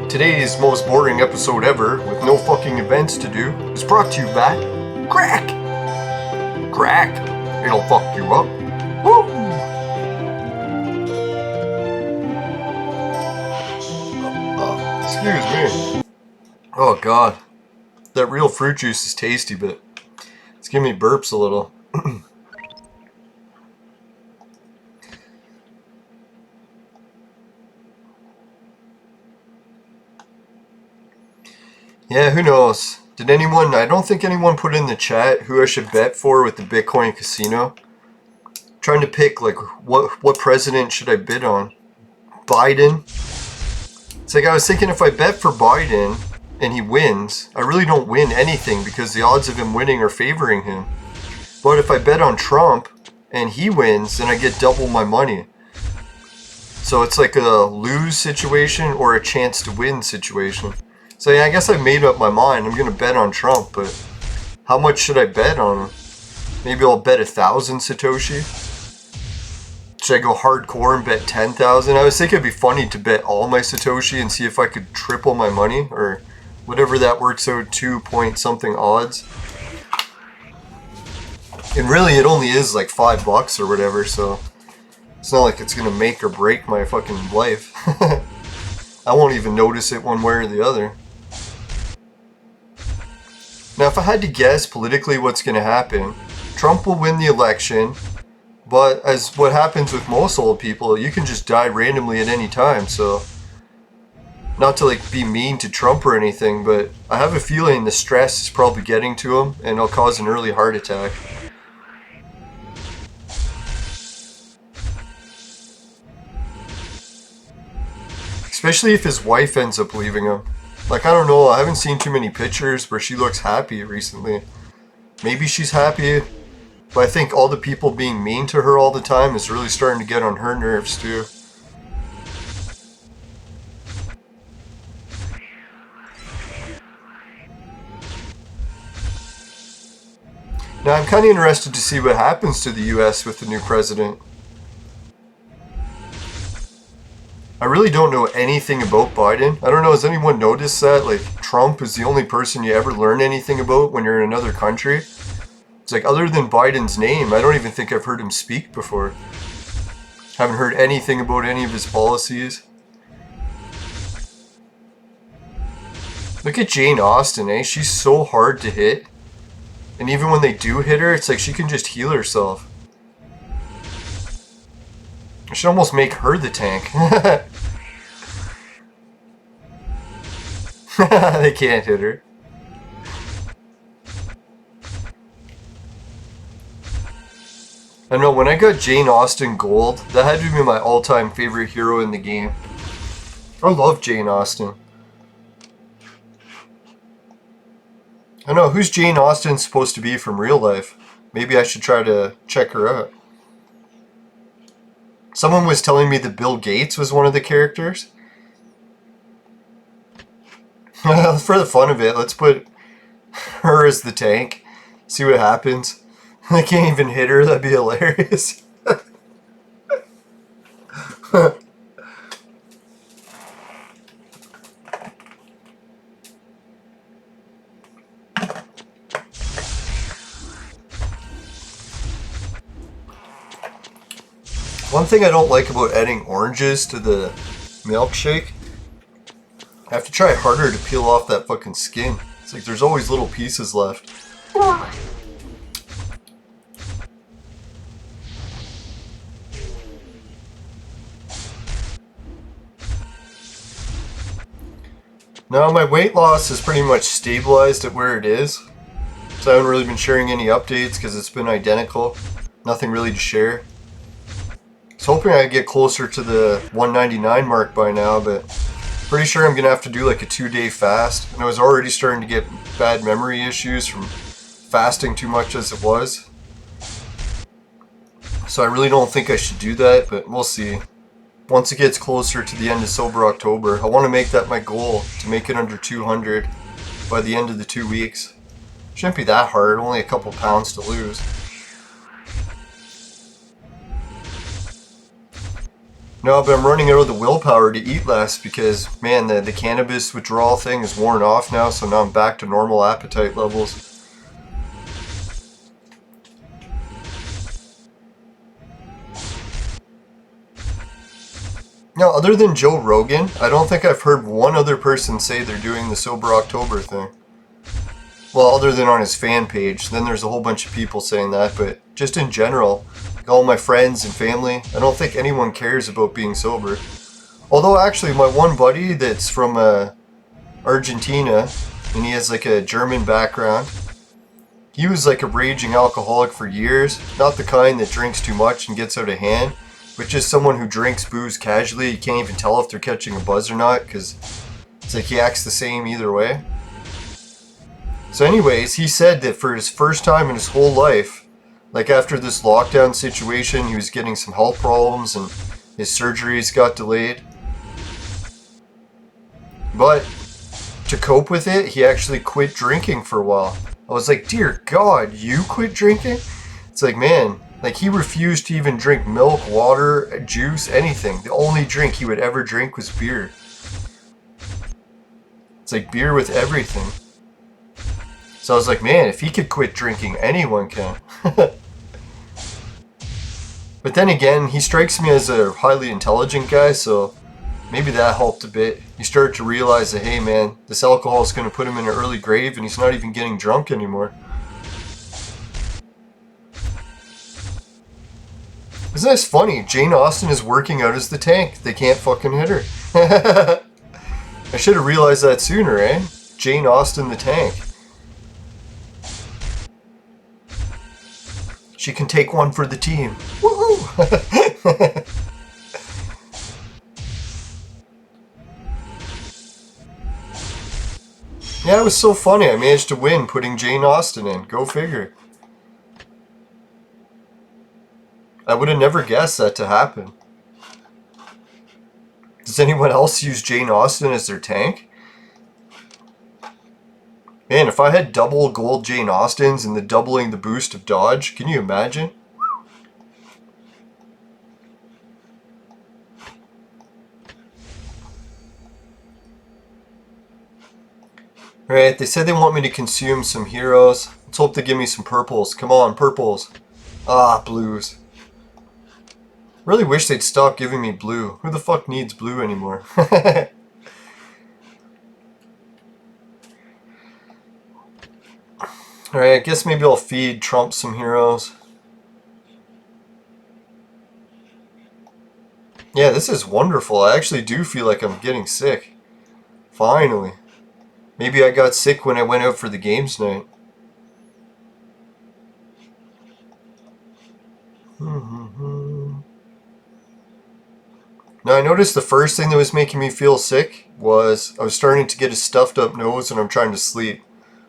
Today's most boring episode ever, with no fucking events to do, is brought to you by Crack! Crack! It'll fuck you up. Woo! Excuse me. Oh god. That real fruit juice is tasty, but it's giving me burps a little. Yeah, who knows? Did anyone, I don't think anyone put in the chat who I should bet for with the Bitcoin casino. I'm trying to pick, like, what president should I bid on? Biden? It's like I was thinking if I bet for Biden and he wins, I really don't win anything because the odds of him winning are favoring him. But if I bet on Trump and he wins, then I get double my money. So it's like a lose situation or a chance to win situation. So yeah, I guess I've made up my mind. I'm going to bet on Trump, but how much should I bet on him? Maybe I'll bet 1,000 Satoshi? Should I go hardcore and bet 10,000? I was thinking it'd be funny to bet all my Satoshi and see if I could triple my money, or whatever that works out, 2 point something odds. And really it only is like $5 or whatever, so it's not like it's going to make or break my fucking life. I won't even notice it one way or the other. Now, if I had to guess politically what's going to happen, Trump will win the election, but as what happens with most old people, you can just die randomly at any time, so not to like be mean to Trump or anything, but I have a feeling the stress is probably getting to him and it'll cause an early heart attack. Especially if his wife ends up leaving him. Like, I don't know, I haven't seen too many pictures where she looks happy recently. Maybe she's happy, but I think all the people being mean to her all the time is really starting to get on her nerves too. Now, I'm kind of interested to see what happens to the US with the new president. I really don't know anything about Biden. I don't know, has anyone noticed that? Like, Trump is the only person you ever learn anything about when you're in another country. It's like, other than Biden's name, I don't even think I've heard him speak before. Haven't heard anything about any of his policies. Look at Jane Austen, eh? She's so hard to hit. And even when they do hit her, it's like she can just heal herself. I should almost make her the tank. They can't hit her. I know, when I got Jane Austen Gold, that had to be my all-time favorite hero in the game. I love Jane Austen. I know, who's Jane Austen supposed to be from real life? Maybe I should try to check her out. Someone was telling me that Bill Gates was one of the characters. For the fun of it, let's put her as the tank. See what happens. I can't even hit her, that'd be hilarious. One thing I don't like about adding oranges to the milkshake, I have to try harder to peel off that fucking skin. It's like there's always little pieces left. Now my weight loss is pretty much stabilized at where it is. So I haven't really been sharing any updates because it's been identical. Nothing really to share. was hoping I'd get closer to the 199 mark by now, but pretty sure I'm going to have to do like a 2-day fast. And I was already starting to get bad memory issues from fasting too much as it was. So I really don't think I should do that, but we'll see. Once it gets closer to the end of Sober October, I want to make that my goal, to make it under 200 by the end of the 2 weeks. Shouldn't be that hard, only a couple pounds to lose. No, but I'm running out of the willpower to eat less because, man, the cannabis withdrawal thing is worn off now, so now I'm back to normal appetite levels. Now, other than Joe Rogan, I don't think I've heard one other person say they're doing the Sober October thing. Well, other than on his fan page, then there's a whole bunch of people saying that, but just in general, like all my friends and family, I don't think anyone cares about being sober. Although actually, my one buddy that's from Argentina, and he has like a German background, he was like a raging alcoholic for years, not the kind that drinks too much and gets out of hand, but just someone who drinks booze casually. You can't even tell if they're catching a buzz or not, because it's like he acts the same either way. So anyways, he said that for his first time in his whole life, like after this lockdown situation, he was getting some health problems and his surgeries got delayed. But to cope with it, he actually quit drinking for a while. I was like, dear God, you quit drinking? It's like, man, like he refused to even drink milk, water, juice, anything. The only drink he would ever drink was beer. It's like beer with everything. So I was like, man, if he could quit drinking, anyone can. But then again, he strikes me as a highly intelligent guy, so maybe that helped a bit. You start to realize that, hey man, this alcohol is going to put him in an early grave and he's not even getting drunk anymore. Isn't this funny? Jane Austen is working out as the tank. They can't fucking hit her. I should have realized that sooner, eh? Jane Austen the tank. She can take one for the team. Woohoo! Yeah, it was so funny. I managed to win putting Jane Austen in. Go figure. I would have never guessed that to happen. Does anyone else use Jane Austen as their tank? Man, if I had double gold Jane Austens and the doubling the boost of dodge, can you imagine? Alright, they said they want me to consume some heroes. Let's hope they give me some purples. Come on, purples. Ah, blues. Really wish they'd stop giving me blue. Who the fuck needs blue anymore? Alright, I guess maybe I'll feed Trump some heroes. Yeah, this is wonderful. I actually do feel like I'm getting sick. Finally. Maybe I got sick when I went out for the games night. Now I noticed the first thing that was making me feel sick was I was starting to get a stuffed up nose and I'm trying to sleep.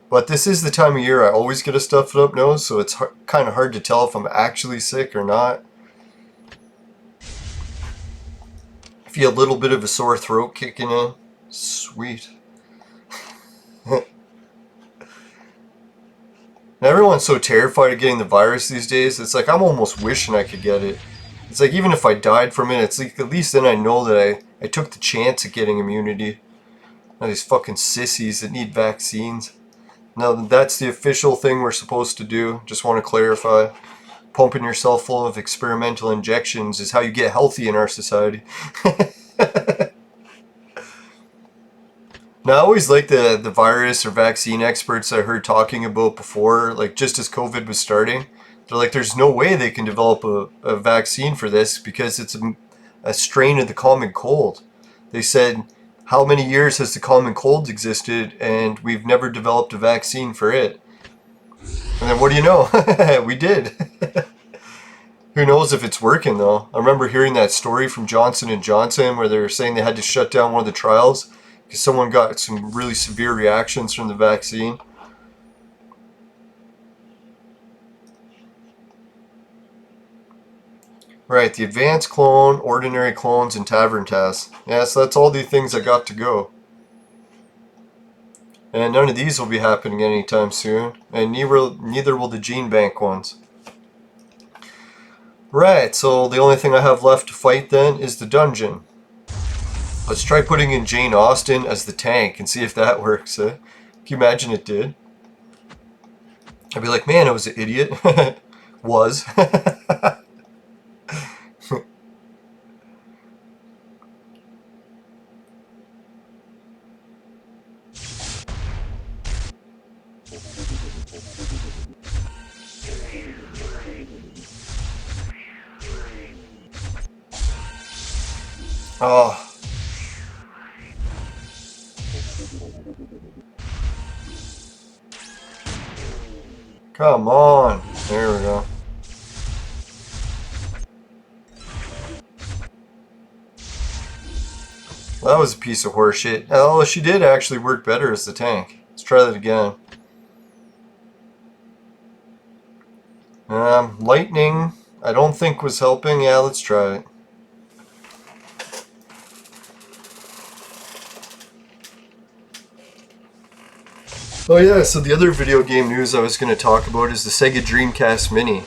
But this is the time of year I always get a stuffed up nose, so it's kind of hard to tell if I'm actually sick or not. I feel a little bit of a sore throat kicking in. Sweet. Now everyone's so terrified of getting the virus these days, it's like I'm almost wishing I could get it. It's like even if I died from it, it's like at least then I know that I took the chance of getting immunity. Now these fucking sissies that need vaccines. Now that's the official thing we're supposed to do. Just want to clarify. Pumping yourself full of experimental injections is how you get healthy in our society. Now I always like the virus or vaccine experts I heard talking about before, like just as COVID was starting. They're like, there's no way they can develop a vaccine for this because it's a strain of the common cold. They said, how many years has the common cold existed and we've never developed a vaccine for it? And then what do you know? We did. Who knows if it's working though? I remember hearing that story from Johnson & Johnson where they were saying they had to shut down one of the trials because someone got some really severe reactions from the vaccine. Right, the advanced clone, ordinary clones, and tavern tasks. Yeah, so that's all the things I got to go. And none of these will be happening anytime soon. And neither will the gene bank ones. Right, so the only thing I have left to fight then is the dungeon. Let's try putting in Jane Austen as the tank and see if that works. Can you imagine it did? I'd be like, man, I was an idiot. Was. Oh. Come on. There we go. That was a piece of horseshit. Oh, she did actually work better as the tank. Let's try that again. Lightning, I don't think was helping. Yeah, let's try it. Oh yeah, so the other video game news I was going to talk about is the Sega Dreamcast Mini.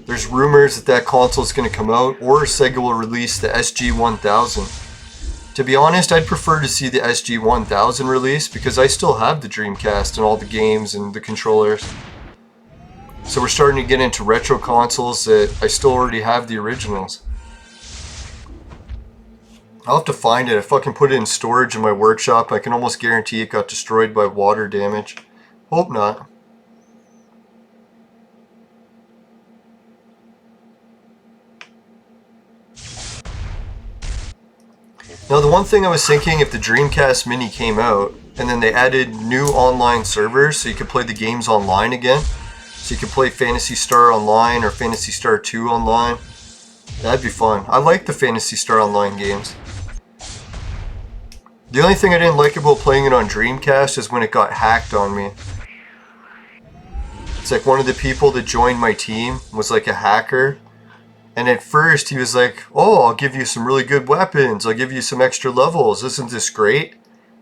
There's rumors that that console is going to come out, or Sega will release the SG-1000. To be honest, I'd prefer to see the SG-1000 release because I still have the Dreamcast and all the games and the controllers. So we're starting to get into retro consoles that I still already have the originals. I'll have to find it. If I can put it in storage in my workshop, I can almost guarantee it got destroyed by water damage. Hope not. Now the one thing I was thinking, if the Dreamcast Mini came out, and then they added new online servers so you could play the games online again, so you could play Phantasy Star Online or Phantasy Star 2 online, that'd be fun. I like the Phantasy Star Online games. The only thing I didn't like about playing it on Dreamcast is when it got hacked on me. It's like one of the people that joined my team was like a hacker. And at first he was like, oh, I'll give you some really good weapons. I'll give you some extra levels. Isn't this great?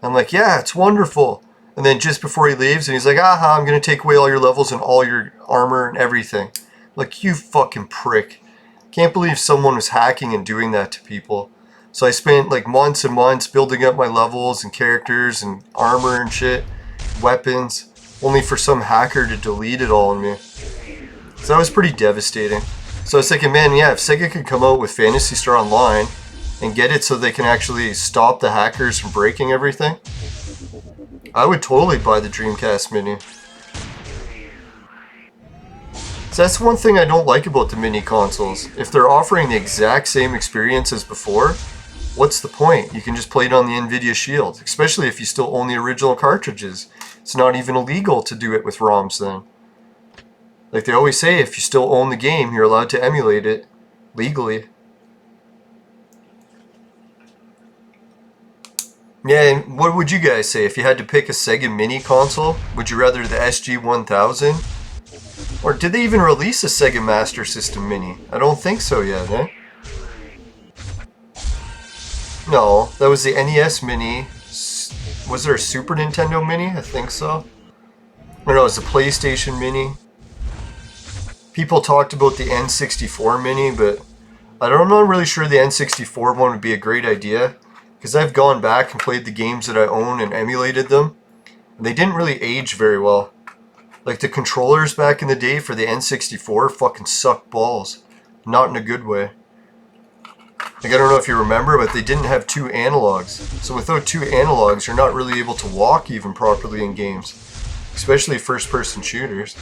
I'm like, yeah, it's wonderful. And then just before he leaves, and he's like, aha, I'm going to take away all your levels and all your armor and everything. Like, you fucking prick. Can't believe someone was hacking and doing that to people. So I spent like months and months building up my levels and characters and armor and shit, weapons, only for some hacker to delete it all on me. So that was pretty devastating. So I was thinking, man, yeah, if Sega could come out with Phantasy Star Online and get it so they can actually stop the hackers from breaking everything, I would totally buy the Dreamcast Mini. So that's one thing I don't like about the mini consoles. If they're offering the exact same experience as before, what's the point? You can just play it on the Nvidia Shield, especially if you still own the original cartridges. It's not even illegal to do it with ROMs then. Like they always say, if you still own the game, you're allowed to emulate it legally. Yeah, and what would you guys say if you had to pick a Sega Mini console? Would you rather the SG-1000? Or did they even release a Sega Master System Mini? I don't think so yet, eh? No, that was the NES Mini. Was there a Super Nintendo Mini? I think so. Or no, it was the PlayStation Mini. People talked about the N64 Mini, but I'm not really sure the N64 one would be a great idea. Because I've gone back and played the games that I own and emulated them. And they didn't really age very well. Like the controllers back in the day for the N64 fucking sucked balls. Not in a good way. Like I don't know if you remember, but they didn't have two analogs. So without two analogs, you're not really able to walk even properly in games. Especially first-person shooters.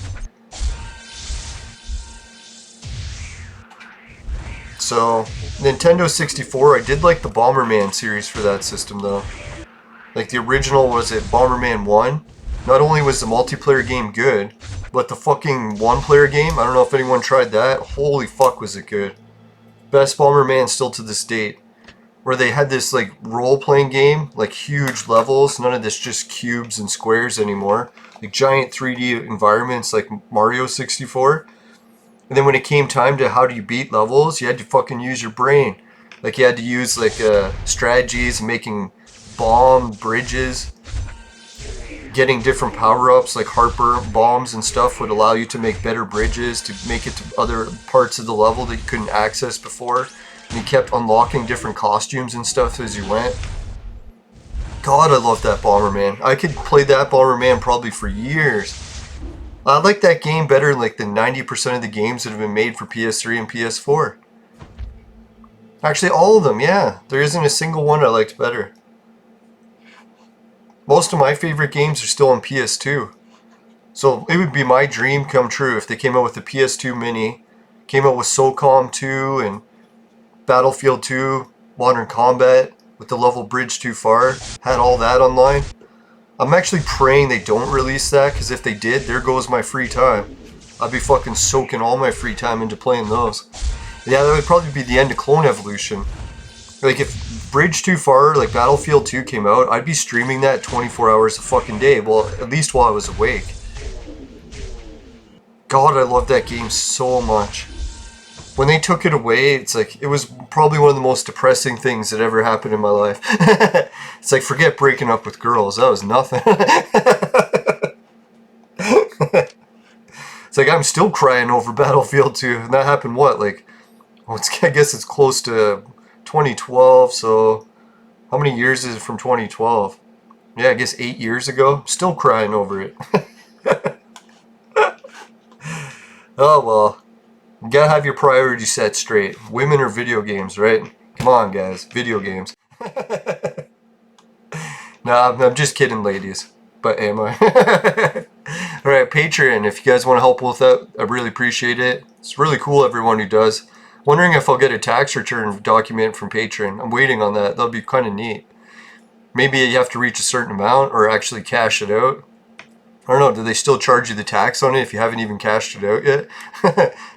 So, Nintendo 64, I did like the Bomberman series for that system though. Like the original, was it Bomberman 1? Not only was the multiplayer game good, But the fucking one-player game, I don't know if anyone tried that. Holy fuck, was it good. Best Bomberman still to this date. Where they had this like role-playing game, like huge levels, none of this just cubes and squares anymore. Like giant 3D environments like Mario 64. And then when it came time to how do you beat levels, you had to fucking use your brain. Like you had to use like strategies, making bomb bridges, getting different power-ups like Harper bombs and stuff would allow you to make better bridges to make it to other parts of the level that you couldn't access before. And you kept unlocking different costumes and stuff as you went. God, I love that Bomberman. I could play that Bomberman probably for years. I like that game better like than 90% of the games that have been made for PS3 and PS4. Actually, all of them, yeah. There isn't a single one I liked better. Most of my favorite games are still on PS2. So it would be my dream come true if they came out with the PS2 Mini, came out with SOCOM 2 and Battlefield 2, Modern Combat, with the level bridge too far, had all that online. I'm actually praying they don't release that, because if they did, there goes my free time. I'd be fucking soaking all my free time into playing those. Yeah, that would probably be the end of Clone Evolution. Like, if Bridge Too Far, like Battlefield 2 came out, I'd be streaming that 24 hours a fucking day. Well, at least while I was awake. God, I love that game so much. When they took it away, it's like, it was probably one of the most depressing things that ever happened in my life. It's like, forget breaking up with girls. That was nothing. It's like, I'm still crying over Battlefield 2. And that happened, what, like, well, I guess it's close to 2012, so how many years is it from 2012? Yeah, I guess 8 years ago. Still crying over it. Oh, well. You gotta have your priorities set straight. Women or video games, right? Come on, guys. Video games. Nah, I'm just kidding, ladies. But am I? Alright, Patreon. If you guys want to help with that, I really appreciate it. It's really cool, everyone who does. Wondering if I'll get a tax return document from Patreon. I'm waiting on that. That'll be kind of neat. Maybe you have to reach a certain amount or actually cash it out. I don't know, do they still charge you the tax on it if you haven't even cashed it out yet?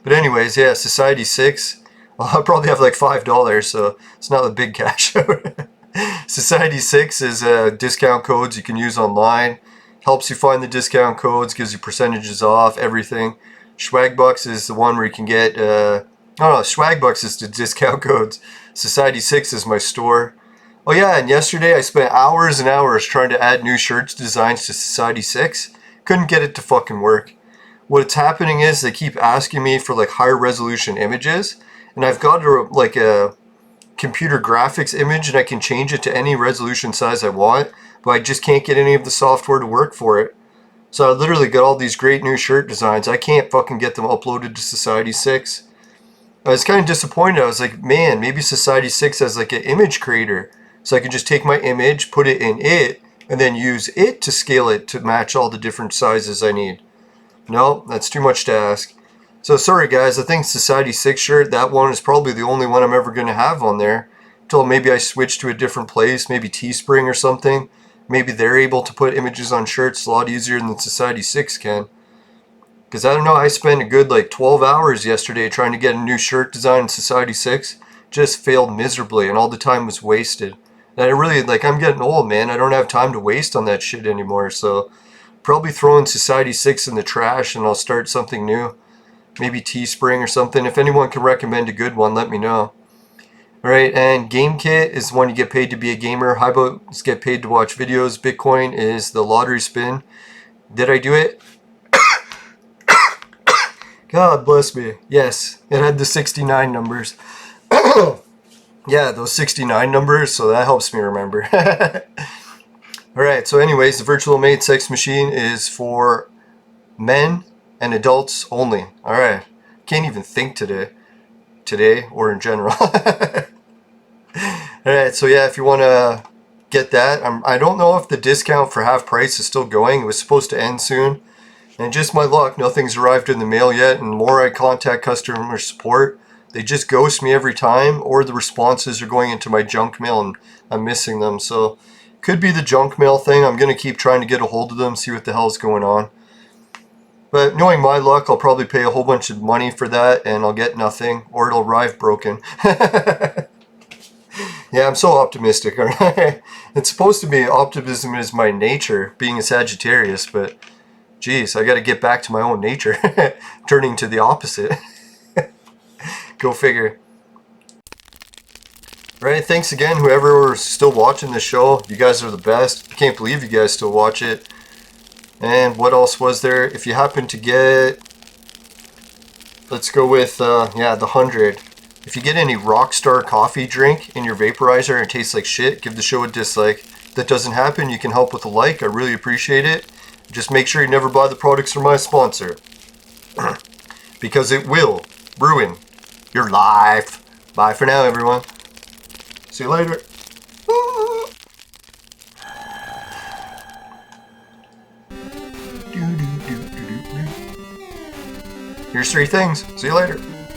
But anyways, yeah, Society 6. Well, I'll probably have like $5, so it's not a big cash out. Society 6 is discount codes you can use online. Helps you find the discount codes, gives you percentages off, everything. Swagbucks is the one where you can get... Swagbucks is the discount codes. Society 6 is my store. Oh yeah, and yesterday I spent hours and hours trying to add new shirts designs to Society 6. Couldn't get it to fucking work. What's happening is they keep asking me for like higher resolution images, and I've got like a computer graphics image and I can change it to any resolution size I want, but I just can't get any of the software to work for it. So I literally got all these great new shirt designs. I can't fucking get them uploaded to Society 6. I was kind of disappointed. I was like, man, maybe Society 6 has like an image creator. So I can just take my image, put it in it, and then use it to scale it to match all the different sizes I need. No, that's too much to ask. So sorry guys, I think Society 6 shirt, that one is probably the only one I'm ever going to have on there. Until maybe I switch to a different place, maybe Teespring or something. Maybe they're able to put images on shirts a lot easier than Society 6 can. Because I don't know, I spent a good like 12 hours yesterday trying to get a new shirt design in Society 6. Just failed miserably and all the time was wasted. And I really, like, I'm getting old, man. I don't have time to waste on that shit anymore. So probably throwing Society 6 in the trash and I'll start something new. Maybe Teespring or something. If anyone can recommend a good one, let me know. Alright, and GameKit is the one you get paid to be a gamer. Highboats get paid to watch videos. Bitcoin is the lottery spin. Did I do it? God bless me. Yes, it had the 69 numbers. Yeah, those 69 numbers, so that helps me remember. Alright, so anyways, the Virtual Maid Sex Machine is for men and adults only. Alright, can't even think today. Today, or in general. Alright, so yeah, if you want to get that, I don't know if the discount for half price is still going. It was supposed to end soon. And just my luck, nothing's arrived in the mail yet, and the more I contact customer support, they just ghost me every time, or the responses are going into my junk mail and I'm missing them. So, could be the junk mail thing. I'm going to keep trying to get a hold of them, see what the hell's going on. But knowing my luck, I'll probably pay a whole bunch of money for that and I'll get nothing, or it'll arrive broken. Yeah, I'm so optimistic, aren't I? It's supposed to be optimism is my nature, being a Sagittarius, but geez, I gotta get back to my own nature, turning to the opposite. Go figure. Right, thanks again, whoever is still watching the show. You guys are the best. I can't believe you guys still watch it. And what else was there? If you happen to get, let's go with, yeah, the 100. If you get any Rockstar coffee drink in your vaporizer and it tastes like shit, give the show a dislike. If that doesn't happen, you can help with a like. I really appreciate it. Just make sure you never buy the products from my sponsor. Because it will ruin your life. Bye for now, everyone. See you later. Here's 3 things. See you later.